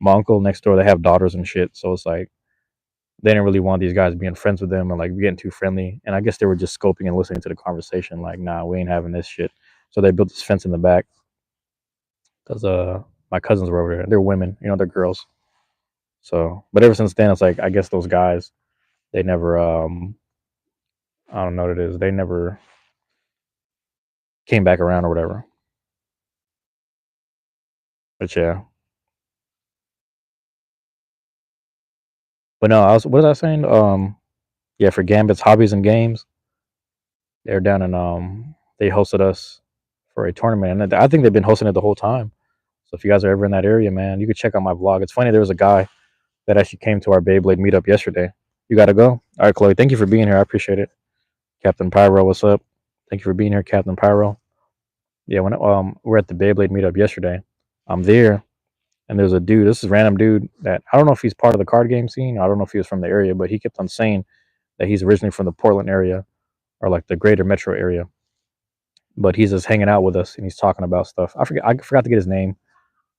S1: my uncle next door, they have daughters and shit, so it's like they didn't really want these guys being friends with them and like getting too friendly. And I guess they were just scoping and listening to the conversation, like, nah, we ain't having this shit. So they built this fence in the back because my cousins were over there. They're women, they're girls. So, but ever since then, it's like I guess those guys, they never I don't know what it is. They never came back around or whatever. But yeah. But no, what was I saying? Yeah, for Gambit's Hobbies and Games, they're down in they hosted us for a tournament, and I think they've been hosting it the whole time. So if you guys are ever in that area, man, you could check out my vlog. It's funny, there was a guy that actually came to our Beyblade meetup yesterday. You gotta go. All right, Chloe, thank you for being here. I appreciate it. Captain Pyro, what's up? Thank you for being here, Captain Pyro. Yeah, when we're at the Beyblade meetup yesterday, I'm there, and there's a dude. This is a random dude that I don't know if he's part of the card game scene. I don't know if he was from the area, but he kept on saying that he's originally from the Portland area or like the greater metro area. But he's just hanging out with us and he's talking about stuff. I forgot to get his name.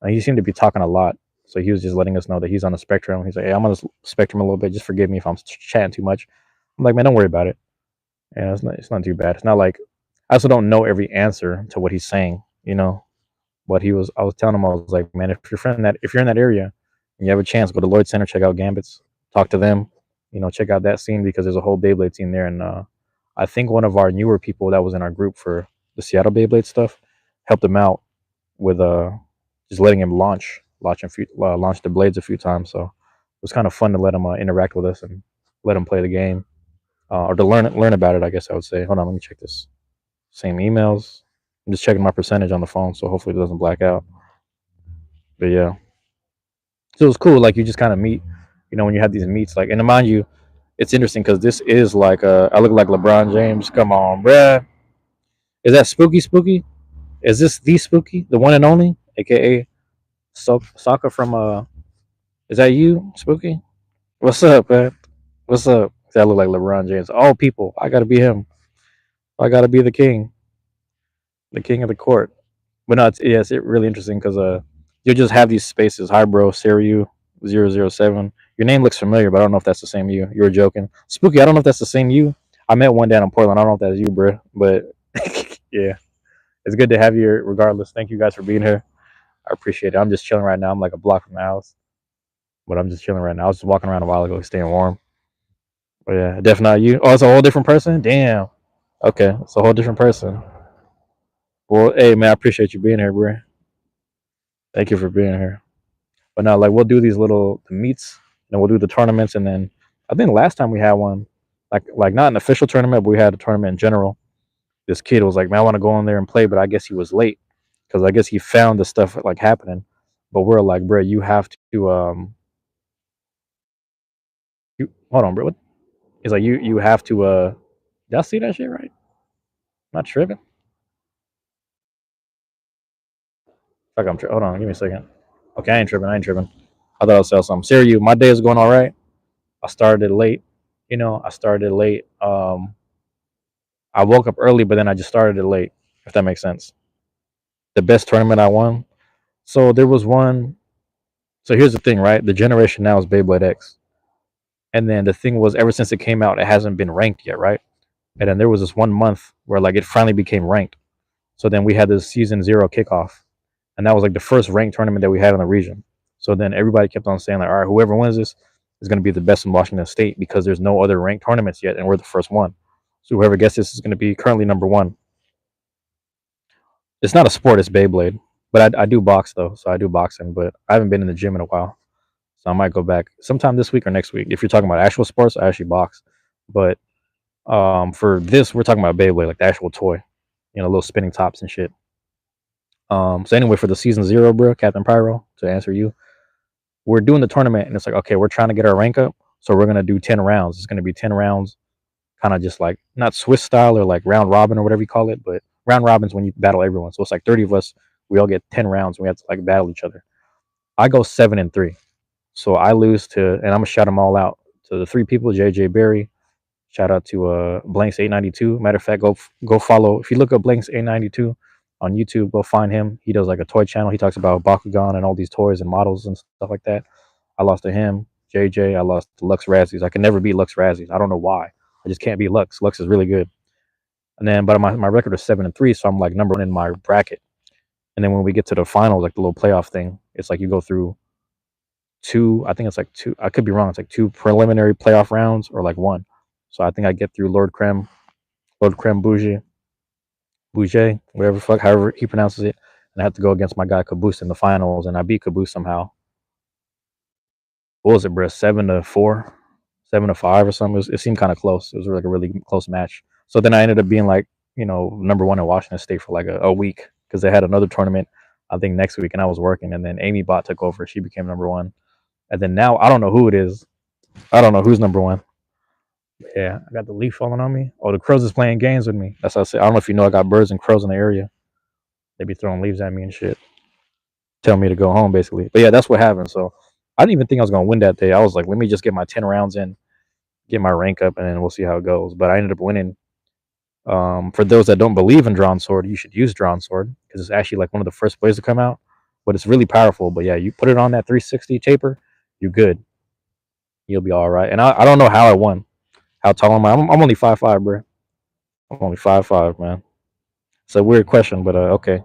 S1: He seemed to be talking a lot, so he was just letting us know that he's on the spectrum. He's like, "Hey, I'm on the spectrum a little bit. Just forgive me if I'm chatting too much." I'm like, "Man, don't worry about it. And it's not too bad. It's not like I also don't know every answer to what he's saying, But I was telling him, I was like, man, if you're in that area and you have a chance, go to Lloyd Center, check out Gambits, talk to them, check out that scene because there's a whole Beyblade scene there. And I think one of our newer people that was in our group for the Seattle Beyblade stuff helped him out with just letting him launch the blades a few times. So it was kind of fun to let him interact with us and let him play the game or to learn about it. I guess I would say. Hold on, let me check this. Same emails. I'm just checking my percentage on the phone, so hopefully it doesn't black out. But yeah, so it was cool. Like you just kind of meet, when you have these meets. Like, and to mind you, it's interesting because this is like I look like LeBron James. Come on, bruh. Is that Spooky? Is this the Spooky, the one and only, aka Sokka from Is that you, Spooky? What's up, man? What's up? That look like LeBron James. All people, I gotta be him. I gotta be the king of the court. But no, it's really interesting because you'll just have these spaces. Hi, bro, Siriu 007. Your name looks familiar, but I don't know if that's the same you. You were joking, Spooky. I don't know if that's the same you. I met one down in Portland. I don't know if that's you, bro. But yeah, it's good to have you here regardless. Thank you guys for being here. I appreciate it. I'm just chilling right now. I'm like a block from the house, but I'm just chilling right now. I was just walking around a while ago, staying warm. But yeah, definitely not you. Oh, it's a whole different person. Damn. Okay, it's a whole different person. Well, hey man, I appreciate you being here, bro. Thank you for being here. But now, like, we'll do these little meets, and we'll do the tournaments, and then I think last time we had one, like not an official tournament, but we had a tournament in general. This kid was like, "Man, I want to go in there and play," but I guess he was late because I guess he found the stuff like happening. But we're like, "Bro, you have to hold on, bro." What? He's like, "You have to Did I see that shit right? I'm not tripping. Fuck, hold on, give me a second. Okay, I ain't tripping. I ain't tripping. I thought I'd sell something. Siri, my day is going all right. I started late. I started late. I woke up early, but then I just started it late. If that makes sense. The best tournament I won. So there was one. So here's the thing, right? The generation now is Beyblade X, and then the thing was, ever since it came out, it hasn't been ranked yet, right? And then there was this 1 month where like it finally became ranked. So then we had this season 0 kickoff, and that was like the first ranked tournament that we had in the region. So then everybody kept on saying like, all right, whoever wins this is going to be the best in Washington State because there's no other ranked tournaments yet, and we're the first one. So whoever gets this is going to be currently number one. It's not a sport; it's Beyblade. But I do box though, so I do boxing. But I haven't been in the gym in a while, so I might go back sometime this week or next week. If you're talking about actual sports, I actually box. But for this, we're talking about Beyblade, like the actual toy, little spinning tops and shit. So anyway, for the season 0, bro, Captain Pyro, to answer you, we're doing the tournament, and it's like, okay, we're trying to get our rank up, so we're gonna do 10 rounds. It's gonna be 10 rounds, kind of just like not Swiss style or like round robin or whatever you call it, but round robins when you battle everyone. So it's like 30 of us. We all get 10 rounds. And we have to like battle each other. I go 7-3, so I lose to, and I'm gonna shout them all out to the 3 people: JJ Berry. Shout out to Blanks 892. Matter of fact, go follow. If you look up Blanks 892 on YouTube, go find him. He does like a toy channel. He talks about Bakugan and all these toys and models and stuff like that. I lost to him. JJ. I lost to Lux Razzies. I can never beat Lux Razzies. I don't know why. I just can't beat Lux. Lux is really good. And then, but my record is 7-3, so I'm like number one in my bracket. And then when we get to the finals, like the little playoff thing, it's like you go through two. I think it's like two. I could be wrong. It's like two preliminary playoff rounds or like one. So I think I get through Lord Creme Bouger, whatever fuck, however he pronounces it, and I have to go against my guy Caboose in the finals, and I beat Caboose somehow. What was it, bro? 7-4, 7-5 or something. It seemed kind of close. It was like a really close match. So then I ended up being like, number one in Washington State for like a week because they had another tournament, I think next week, and I was working, and then Amy Bot took over. She became number one, and then now I don't know who it is. I don't know who's number one. Yeah, I got the leaf falling on me. Oh, the crows is playing games with me. That's what I say. I don't know if you know, I got birds and crows in the area. They be throwing leaves at me and shit. Tell me to go home, basically. But yeah, that's what happened. So I didn't even think I was gonna win that day. I was like, let me just get my 10 rounds in, get my rank up, and then we'll see how it goes. But I ended up winning. For those that don't believe in drawn sword, you should use drawn sword because it's actually like one of the first ways to come out. But it's really powerful. But yeah, you put it on that 360 taper, you're good. You'll be all right. And I don't know how I won. How tall am I? I'm only 5'5", bro. I'm only 5'5", man. It's a weird question, but okay.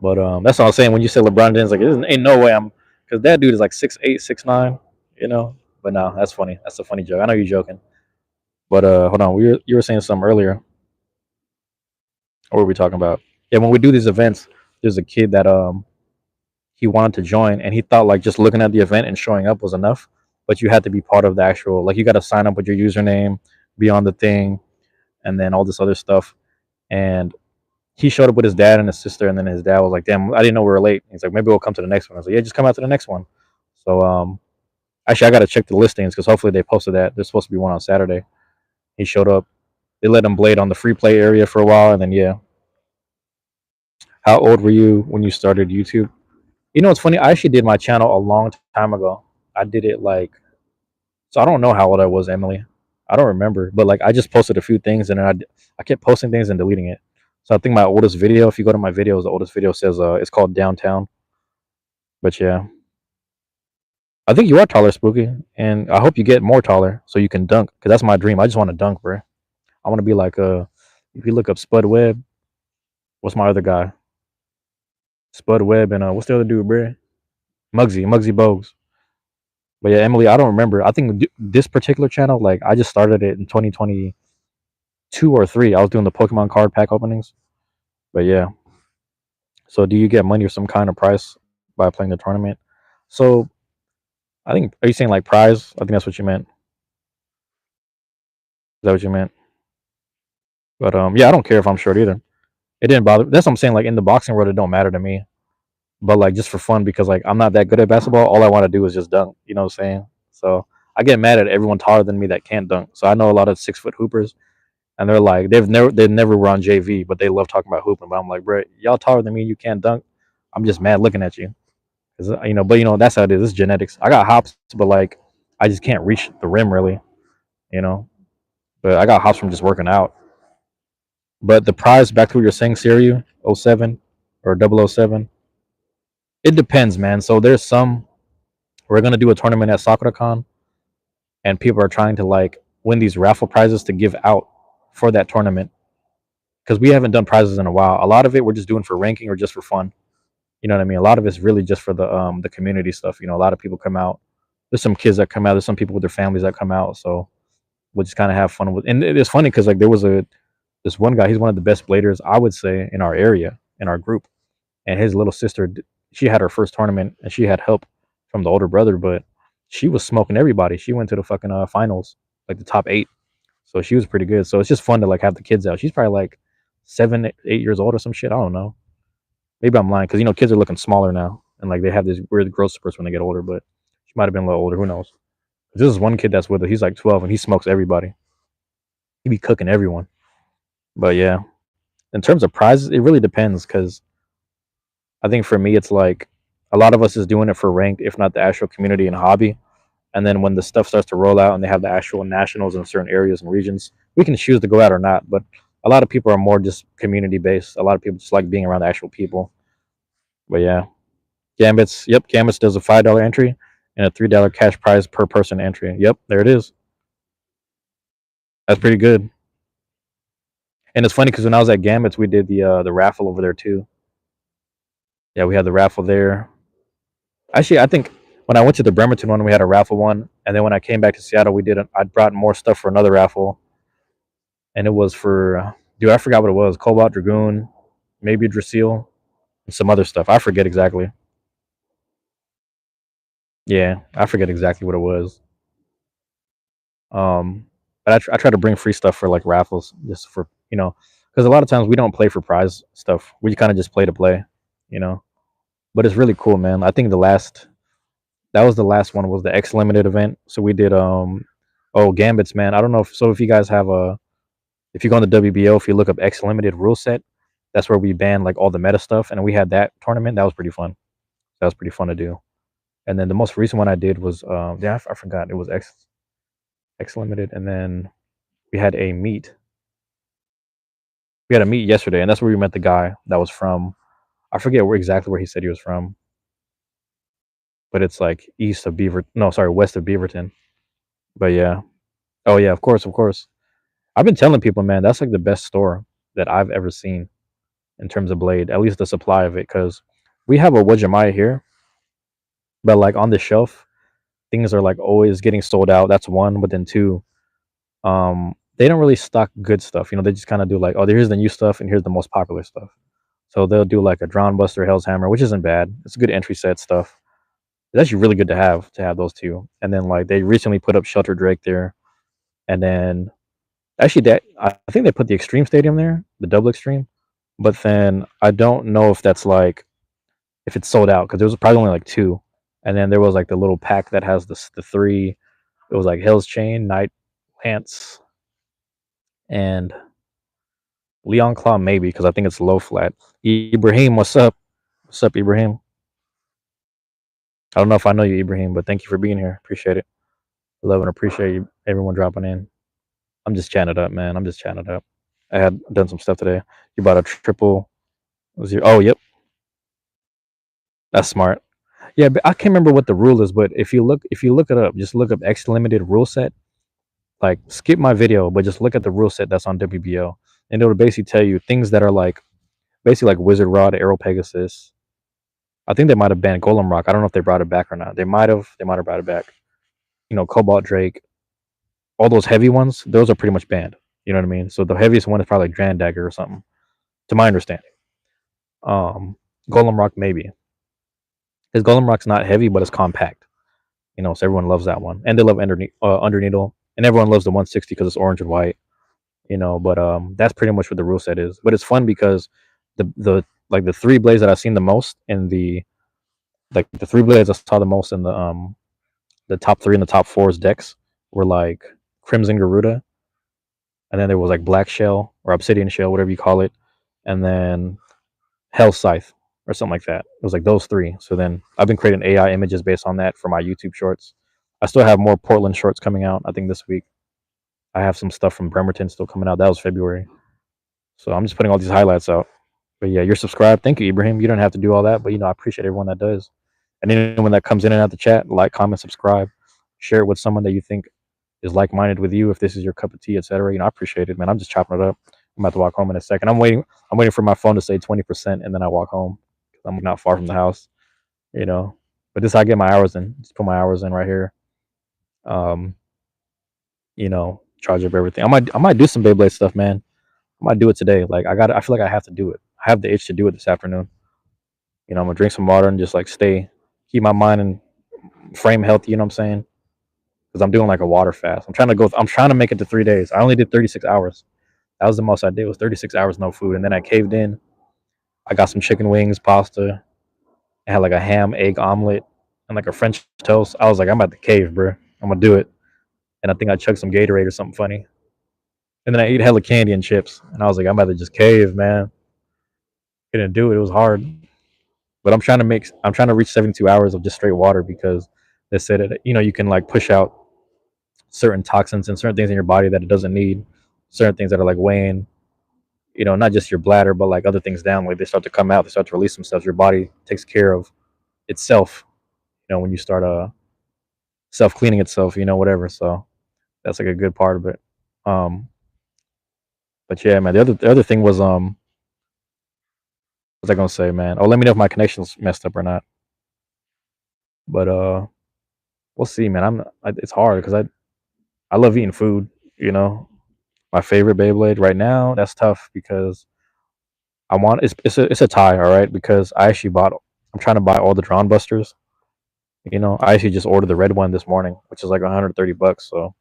S1: But that's all I'm saying. When you say LeBron James, like, ain't no way I'm, because that dude is like 6'8", 6'9". you know. But no, that's funny. That's a funny joke. I know you're joking. But hold on, you were saying something earlier. What were we talking about? Yeah, when we do these events, there's a kid that he wanted to join, and he thought like just looking at the event and showing up was enough, but you had to be part of the actual, like you got to sign up with your username, be on the thing, and then all this other stuff. And he showed up with his dad and his sister, and then his dad was like, "Damn, I didn't know we were late." He's like, "Maybe we'll come to the next one." I was like, "Yeah, just come out to the next one." So actually, I got to check the listings because hopefully they posted that. There's supposed to be one on Saturday. He showed up. They let him blade on the free play area for a while, and then yeah. How old were you when you started YouTube? You know, it's funny. I actually did my channel a long time ago. I did it like, so I don't know how old I was, Emily. I don't remember, but like I just posted a few things, and then I kept posting things and deleting it. So I think my oldest video, if you go to my videos, the oldest video says it's called Downtown. But yeah, I think you are taller, Spooky, and I hope you get more taller so you can dunk. Cause that's my dream. I just want to dunk, bro. I want to be like if you look up Spud Webb, what's my other guy? Spud Webb and what's the other dude, bro? Muggsy Bogues. But yeah, Emily, I don't remember. I think this particular channel, like I just started it in 2022 or three. I was doing the Pokemon card pack openings. But yeah, so do you get money or some kind of prize by playing the tournament? So I think, are you saying like prize? I think that's what you meant. Is that what you meant? But yeah, I don't care if I'm short either. It didn't bother. That's what I'm saying. Like in the boxing world, it don't matter to me. But like just for fun, because like I'm not that good at basketball. All I want to do is just dunk. You know what I'm saying? So I get mad at everyone taller than me that can't dunk. So I know a lot of 6 foot hoopers, and they're like they've never were on JV, but they love talking about hooping. But I'm like, bro, y'all taller than me, you can't dunk. I'm just mad looking at you, cause but that's how it is. It's genetics. I got hops, but like I just can't reach the rim really, you know. But I got hops from just working out. But the prize, back to what you're saying, Siriu 07 or 007, it depends, man. So there's some, we're gonna do a tournament at SakuraCon, and people are trying to like win these raffle prizes to give out for that tournament because we haven't done prizes in a while. A lot of it we're just doing for ranking or just for fun. You know what I mean? A lot of it's really just for the community stuff. You know, a lot of people come out. There's some kids that come out. There's some people with their families that come out. So we'll just kind of have fun with. And it's funny because like there was this one guy. He's one of the best bladers I would say in our area, in our group. And his little sister, she had her first tournament and she had help from the older brother, but she was smoking everybody. She went to the fucking finals, like the top 8. So she was pretty good. So it's just fun to like have the kids out. She's probably like 7, 8 years old or some shit. I don't know. Maybe I'm lying because kids are looking smaller now, and like they have these weird growth spurts when they get older. But she might have been a little older. Who knows? This is one kid that's with her. He's like 12 and he smokes everybody. He be cooking everyone. But yeah, in terms of prizes, it really depends because I think for me, it's like a lot of us is doing it for ranked, if not the actual community and hobby. And then when the stuff starts to roll out and they have the actual nationals in certain areas and regions, we can choose to go out or not. But a lot of people are more just community based. A lot of people just like being around the actual people. But yeah, Gambits. Yep, Gambits does a $5 entry and a $3 cash prize per person entry. Yep, there it is. That's pretty good. And it's funny because when I was at Gambits, we did the raffle over there too. Yeah, we had the raffle there. Actually, I think when I went to the Bremerton one, we had a raffle one, and then when I came back to Seattle, we did. I brought more stuff for another raffle, and it was for dude, I forgot what it was. Cobalt Dragoon, maybe Drasil, and some other stuff. I forget exactly. Yeah, I forget exactly what it was. Um, but I try to bring free stuff for like raffles, just for because a lot of times we don't play for prize stuff. We kind of just play to play, you know. But it's really cool, man. I think that was the last one was the X Limited event. So we did Gambits, man. I don't know if you guys have if you go on the WBO, if you look up X Limited rule set, that's where we ban like all the meta stuff, and we had that tournament. That was pretty fun. That was pretty fun to do. And then the most recent one I did was I forgot it was X Limited, and then we had a meet. We had a meet yesterday, and that's where we met the guy that was from. I forget exactly where he said he was from, but it's like east of Beaver. No, sorry, west of Beaverton. But yeah. Oh yeah, of course, of course. I've been telling people, man, that's like the best store that I've ever seen in terms of blade. At least the supply of it, because we have a Wajimaya here, but like on the shelf, things are like always getting sold out. That's one, but then two, they don't really stock good stuff. They just kind of do like, oh, here's the new stuff and here's the most popular stuff. So they'll do like a Drown Buster, Hell's Hammer, which isn't bad. It's a good entry set stuff. It's actually really good to have those two. And then like they recently put up Shelter Drake there, and then actually that I think they put the Extreme Stadium there, the double Extreme. But then I don't know if that's like if it's sold out because there was probably only like two, and then there was like the little pack that has the three. It was like Hell's Chain, Night Lance, and Leon Claw maybe because I think it's low flat. Ibrahim, what's up? What's up, Ibrahim? I don't know if I know you, Ibrahim, but thank you for being here. Appreciate it. Love and appreciate you, everyone dropping in. I'm just chatting it up, man. I'm just chatting it up. I had done some stuff today. You bought a triple. Was your? Oh, yep. That's smart. Yeah, but I can't remember what the rule is, but if you look it up, just look up X Limited rule set. Like skip my video, but just look at the rule set that's on WBO, and it'll basically tell you things that are like basically like Wizard Rod, Arrow Pegasus. I think they might have banned Golem Rock. I don't know if they brought it back or not. They might have. They might have brought it back. Cobalt Drake, all those heavy ones, those are pretty much banned. You know what I mean? So the heaviest one is probably like Grand Dagger or something, to my understanding. Um, Golem Rock maybe, because Golem Rock's not heavy, but it's compact. So everyone loves that one, and they love Underneedle, and everyone loves the 160 because it's orange and white. But that's pretty much what the rule set is. But it's fun because the like the three blades that I've seen the most in the three blades I saw the most in the top three and the top four's decks were like Crimson Garuda, and then there was like Black Shell or Obsidian Shell, whatever you call it, and then Hell Scythe or something like that. It was like those three. So then I've been creating AI images based on that for my YouTube shorts. I still have more Portland shorts coming out, I think this week. I have some stuff from Bremerton still coming out. That was February. So I'm just putting all these highlights out. But yeah, you're subscribed. Thank you, Ibrahim. You don't have to do all that, but I appreciate everyone that does. And anyone that comes in and out the chat, like, comment, subscribe, share it with someone that you think is like-minded with you. If this is your cup of tea, etc. I appreciate it, man. I'm just chopping it up. I'm about to walk home in a second. I'm waiting for my phone to say 20%, and then I walk home because I'm not far from the house. But this I get my hours in. Just put my hours in right here. Um, charge up everything. I might do some Beyblade stuff, man. I might do it today. Like I feel like I have to do it. I have the itch to do it this afternoon. I'm gonna drink some water and just like keep my mind and frame healthy. You know what I'm saying? Because I'm doing like a water fast. I'm trying to make it to 3 days. I only did 36 hours. That was the most I did. Was 36 hours no food, and then I caved in. I got some chicken wings, pasta. I had like a ham, egg omelet, and like a French toast. I was like, I'm about to cave, bro. I'm gonna do it. And I think I chugged some Gatorade or something funny. And then I ate hella candy and chips. And I was like, I'm about to just cave, man. Couldn't do it. It was hard. But I'm trying to reach 72 hours of just straight water because they said it, you can like push out certain toxins and certain things in your body that it doesn't need, certain things that are like weighing, not just your bladder, but like other things down. Like they start to come out, they start to release themselves. Your body takes care of itself, when you start self cleaning itself, whatever. So that's like a good part of it. But yeah, man, the other thing was what was I gonna say, man? Oh, let me know if my connection's messed up or not. But we'll see, man. It's hard because I love eating food. My favorite Beyblade right now. That's tough because it's a tie, all right. Because I'm trying to buy all the Drawn Busters. I actually just ordered the red one this morning, which is like $130. So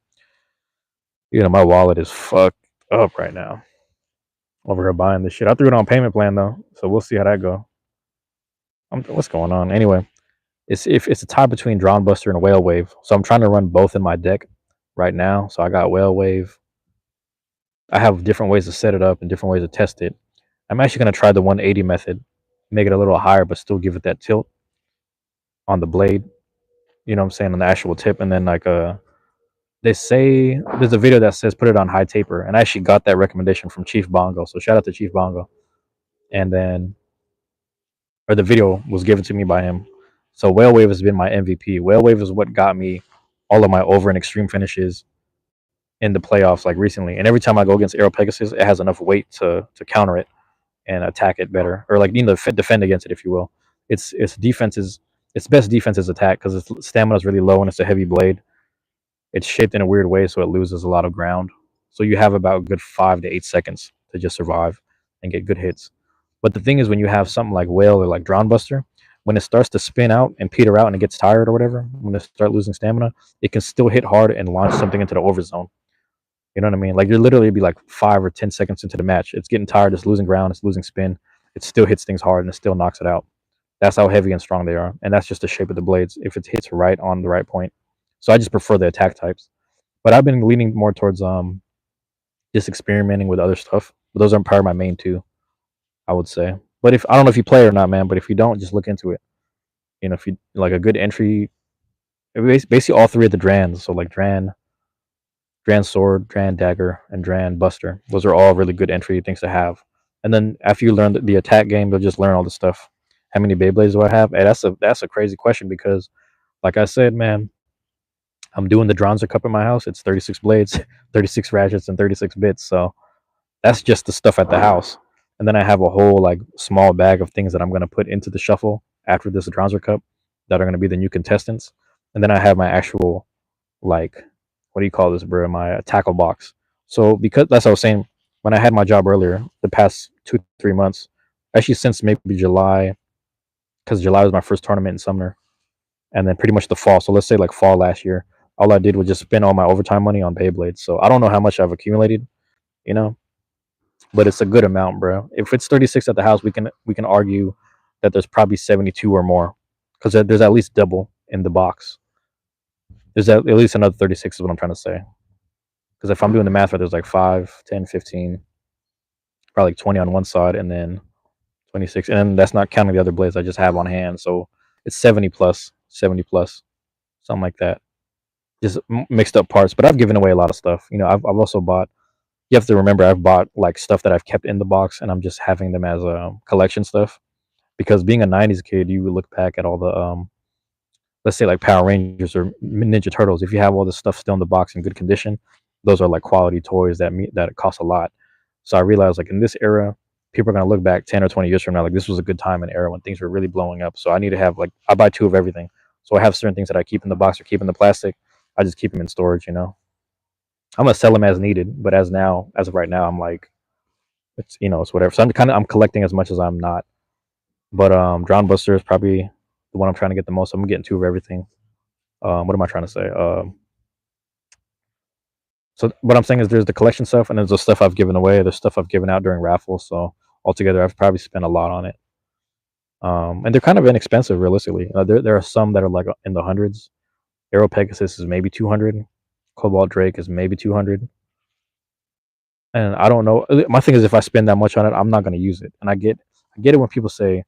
S1: my wallet is fucked up right now over here buying this shit. I threw it on payment plan though, so we'll see how that go. What's going on anyway? It's a tie between Drawn Buster and Whale Wave, so I'm trying to run both in my deck right now. So I got Whale Wave. I have different ways to set it up and different ways to test it. I'm actually going to try the 180 method, make it a little higher, but still give it that tilt on the blade. You know what I'm saying, on the actual tip. And then like they say there's a video that says put it on high taper, and I actually got that recommendation from Chief Bongo. So shout out to Chief Bongo. And then, or the video was given to me by him. So Whale Wave has been my MVP. Whale Wave is what got me all of my over and extreme finishes in the playoffs like recently. And every time I go against Arrow Pegasus, it has enough weight to counter it and attack it better, or like defend against it, if you will. Its defense is its best defense is attack because its stamina is really low and it's a heavy blade. It's shaped in a weird way, so it loses a lot of ground. So you have about a good 5 to 8 seconds to just survive and get good hits. But the thing is, when you have something like Whale or like Drown Buster, when it starts to spin out and peter out and it gets tired or whatever, when it start losing stamina, it can still hit hard and launch something into the overzone. You know what I mean? Like you're literally be like 5 or 10 seconds into the match. It's getting tired. It's losing ground. It's losing spin. It still hits things hard and it still knocks it out. That's how heavy and strong they are, and that's just the shape of the blades. If it hits right on the right point, so I just prefer the attack types. But I've been leaning more towards just experimenting with other stuff. But those are probably my main two, I would say. But if I don't know if you play it or not, man. But if you don't, just look into it. You know, if you like a good entry, basically all three of the Drans. So like Dran Sword, Dran Dagger, and Dran Buster. Those are all really good entry things to have. And then after you learn the attack game, you'll just learn all the stuff. How many Beyblades do I have? Hey, that's a crazy question because, like I said, man, I'm doing the Dronzer Cup in my house. It's 36 blades, 36 ratchets, and 36 bits. So that's just the stuff at the house. And then I have a whole like small bag of things that I'm gonna put into the shuffle after this Dronzer Cup that are gonna be the new contestants. And then I have my actual like what do you call this, bro? My tackle box. So because that's what I was saying when I had my job earlier, the past 2 3 months, actually since maybe July, because July was my first tournament in summer, and then pretty much the fall. So let's say like fall last year, all I did was just spend all my overtime money on Beyblades. So I don't know how much I've accumulated, you know, but it's a good amount, bro. If it's 36 at the house, we can argue that there's probably 72 or more, because there's at least double in the box. There's at least another 36 is what I'm trying to say. Because if I'm doing the math right, there's like 5, 10, 15, probably like 20 on one side, and then 26, and then that's not counting the other blades I just have on hand. So it's 70 plus, 70 plus, something like that. Just mixed up parts. But I've given away a lot of stuff. You know, I've also bought. You have to remember, I've bought like stuff that I've kept in the box, and I'm just having them as collection stuff. Because being a '90s kid, you would look back at all the let's say like Power Rangers or Ninja Turtles. If you have all this stuff still in the box in good condition, those are like quality toys that cost a lot. So I realized like in this era, people are gonna look back 10 or 20 years from now, like this was a good time and era when things were really blowing up. So I need to have like I buy two of everything. So I have certain things that I keep in the box or keep in the plastic. I just keep them in storage. You know, I'm gonna sell them as needed, but as of right now, I'm like it's whatever. So I'm collecting as much as I'm not. But Drown Buster is probably the one I'm trying to get the most. I'm getting two of everything. What am I trying to say? So what I'm saying is there's the collection stuff and there's the stuff I've given away. There's stuff I've given out during raffles. So altogether, I've probably spent a lot on it. And they're kind of inexpensive, realistically. There are some that are like in the hundreds. Aero Pegasus is maybe 200. Cobalt Drake is maybe 200. And I don't know. My thing is, if I spend that much on it, I'm not going to use it. And I get it when people say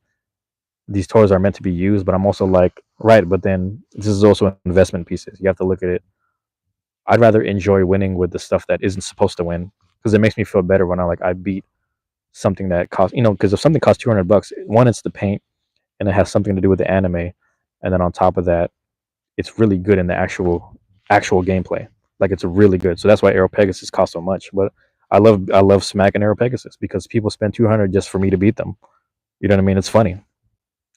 S1: these toys are meant to be used, but I'm also like, right. But then this is also investment pieces. You have to look at it. I'd rather enjoy winning with the stuff that isn't supposed to win because it makes me feel better when I beat something that costs because if something costs $200, one, it's the paint and it has something to do with the anime, and then on top of that, it's really good in the actual gameplay. Like it's really good. So that's why Aero Pegasus costs so much. But I love smacking Aero Pegasus because people spend 200 just for me to beat them. You know what I mean? It's funny.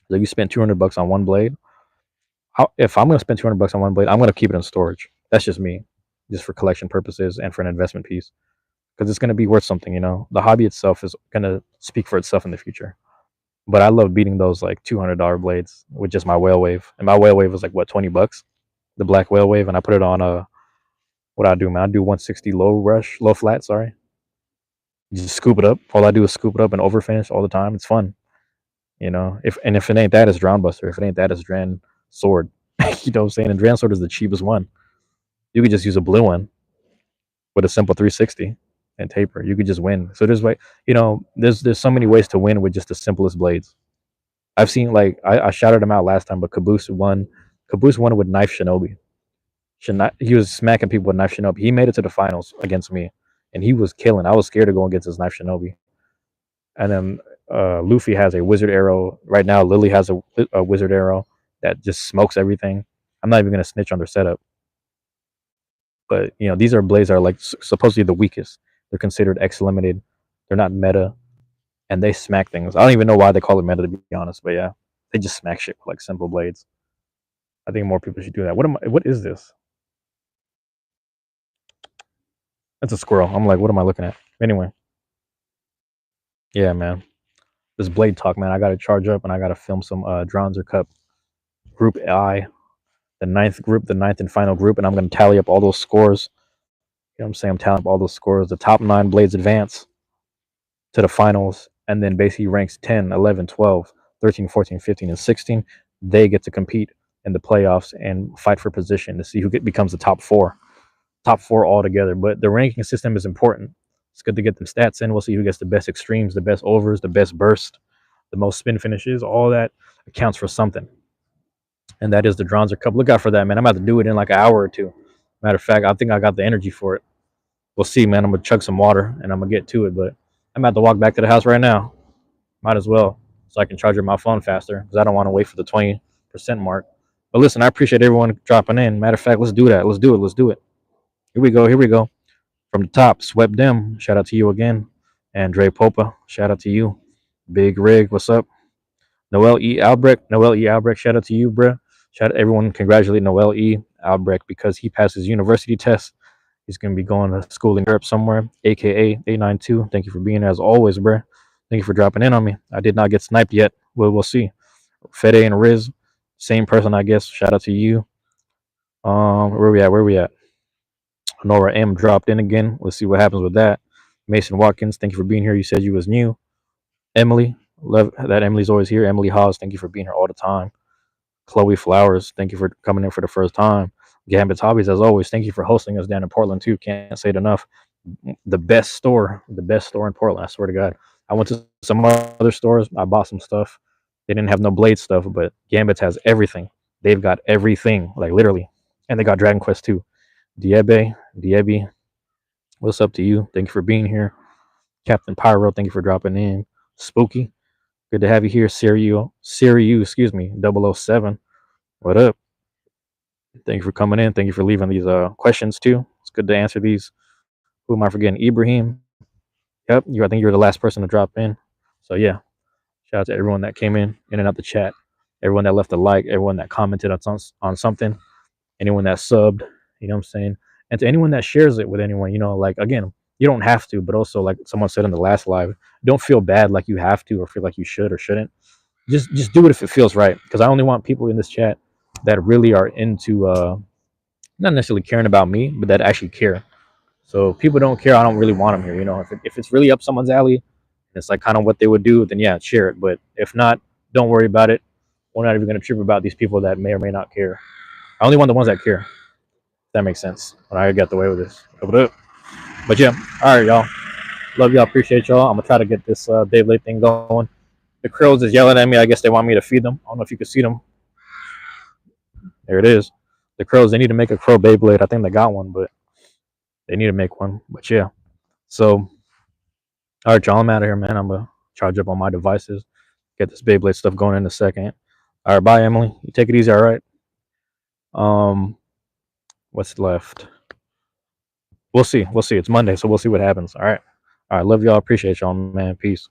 S1: Like you spend $200 on one blade. If I'm gonna spend $200 on one blade, I'm gonna keep it in storage. That's just me, just for collection purposes and for an investment piece because it's gonna be worth something. The hobby itself is gonna speak for itself in the future. But I love beating those like $200 blades with just my whale wave, and my whale wave was like what $20, the black whale wave, and I put it on a what I do, man. I do 160 low flat. Sorry, you just scoop it up. All I do is scoop it up and overfinish all the time. It's fun. If it ain't that, it's Drown Buster. If it ain't that, it's Dran Sword. You know what I'm saying? And Dran Sword is the cheapest one. You could just use a blue one with a simple 360 and taper. You could just win. So there's so many ways to win with just the simplest blades. I've seen like I shouted him out last time, but Caboose won. Caboose won with Knife Shinobi. He was smacking people with Knife Shinobi. He made it to the finals against me, and he was killing. I was scared to go against his Knife Shinobi. And then Luffy has a wizard arrow. Right now, Lily has a wizard arrow that just smokes everything. I'm not even gonna snitch on their setup, but these are blades that are like supposedly the weakest. They're considered X limited. They're not meta, and they smack things. I don't even know why they call it meta, to be honest. But yeah, they just smack shit with like simple blades. I think more people should do that. What is this? That's a squirrel. I'm like, what am I looking at? Anyway, yeah, man. This Blade talk, man. I gotta charge up and I gotta film some Dronzer Cup Group I, the ninth group, the ninth and final group, and I'm gonna tally up all those scores. You know what I'm saying? I'm tallying up all those scores. The top 9 Blades advance to the finals, and then basically ranks 10, 11, 12, 13, 14, 15, and 16. They get to compete in the playoffs and fight for position to see who becomes the top four altogether. But the ranking system is important. It's good to get them stats in. We'll see who gets the best extremes, the best overs, the best burst, the most spin finishes. All that accounts for something. And that is the Dronzer Cup. Look out for that, man. I'm about to do it in like an hour or two. Matter of fact, I think I got the energy for it. We'll see, man. I'm gonna chug some water and I'm gonna get to it. But I'm about to walk back to the house right now. Might as well, so I can charge up my phone faster because I don't want to wait for the 20% mark. But listen, I appreciate everyone dropping in. Matter of fact, let's do that. Let's do it. Let's do it. Here we go. Here we go. From the top, Swept Dim. Shout out to you again. And Dre Popa. Shout out to you. Big Rig. What's up? Noel E. Albrecht. Noel E. Albrecht. Shout out to you, bruh. Shout out everyone. Congratulate Noel E. Albrecht because he passed his university test. He's going to be going to school in Europe somewhere, aka 892. Thank you for being there as always, bruh. Thank you for dropping in on me. I did not get sniped yet. We'll see. Fede and Riz, same person, I guess. Shout out to you. Where we at? Where we at? Nora M dropped in again. Let's see what happens with that. Mason Watkins, thank you for being here. You said you was new. Emily, love that Emily's always here. Emily Hawes, thank you for being here all the time. Chloe Flowers, thank you for coming in for the first time. Gambit's Hobbies, as always, thank you for hosting us down in Portland too. Can't say it enough. The best store in Portland. I swear to God. I went to some other stores. I bought some stuff. They didn't have no Blade stuff, but Gambit's has everything. They've got everything, like literally, and they got Dragon Quest too. Diebe, what's up to you? Thank you for being here. Captain Pyro, thank you for dropping in. Spooky, good to have you here. Siriu, excuse me, 007. What up? Thank you for coming in. Thank you for leaving these questions too. It's good to answer these. Who am I forgetting? Ibrahim. Yep, I think you're the last person to drop in. So yeah, shout out to everyone that came in and out the chat, everyone that left a like, everyone that commented on something, anyone that subbed. You know what I'm saying? And to anyone that shares it with anyone, you know, like again, you don't have to, but also like someone said in the last live, don't feel bad like you have to or feel like you should or shouldn't. Just do it if it feels right. Because I only want people in this chat that really are into not necessarily caring about me, but that actually care. So if people don't care, I don't really want them here. You know, if it's really up someone's alley, and it's like kind of what they would do, then yeah, share it. But if not, don't worry about it. We're not even going to trip about these people that may or may not care. I only want the ones that care. If that makes sense. When I got the way with this. But yeah, all right, y'all. Love y'all. Appreciate y'all. I'm gonna try to get this Beyblade thing going. The crows is yelling at me. I guess they want me to feed them. I don't know if you can see them. There it is. The crows. They need to make a crow Beyblade. I think they got one, but they need to make one. But yeah. So, all right, y'all. I'm out of here, man. I'm gonna charge up on my devices. Get this Beyblade stuff going in a second. All right, bye, Emily. You take it easy. All right. What's left? We'll see. We'll see. It's Monday, so we'll see what happens. All right. All right. Love y'all. Appreciate y'all, man. Peace.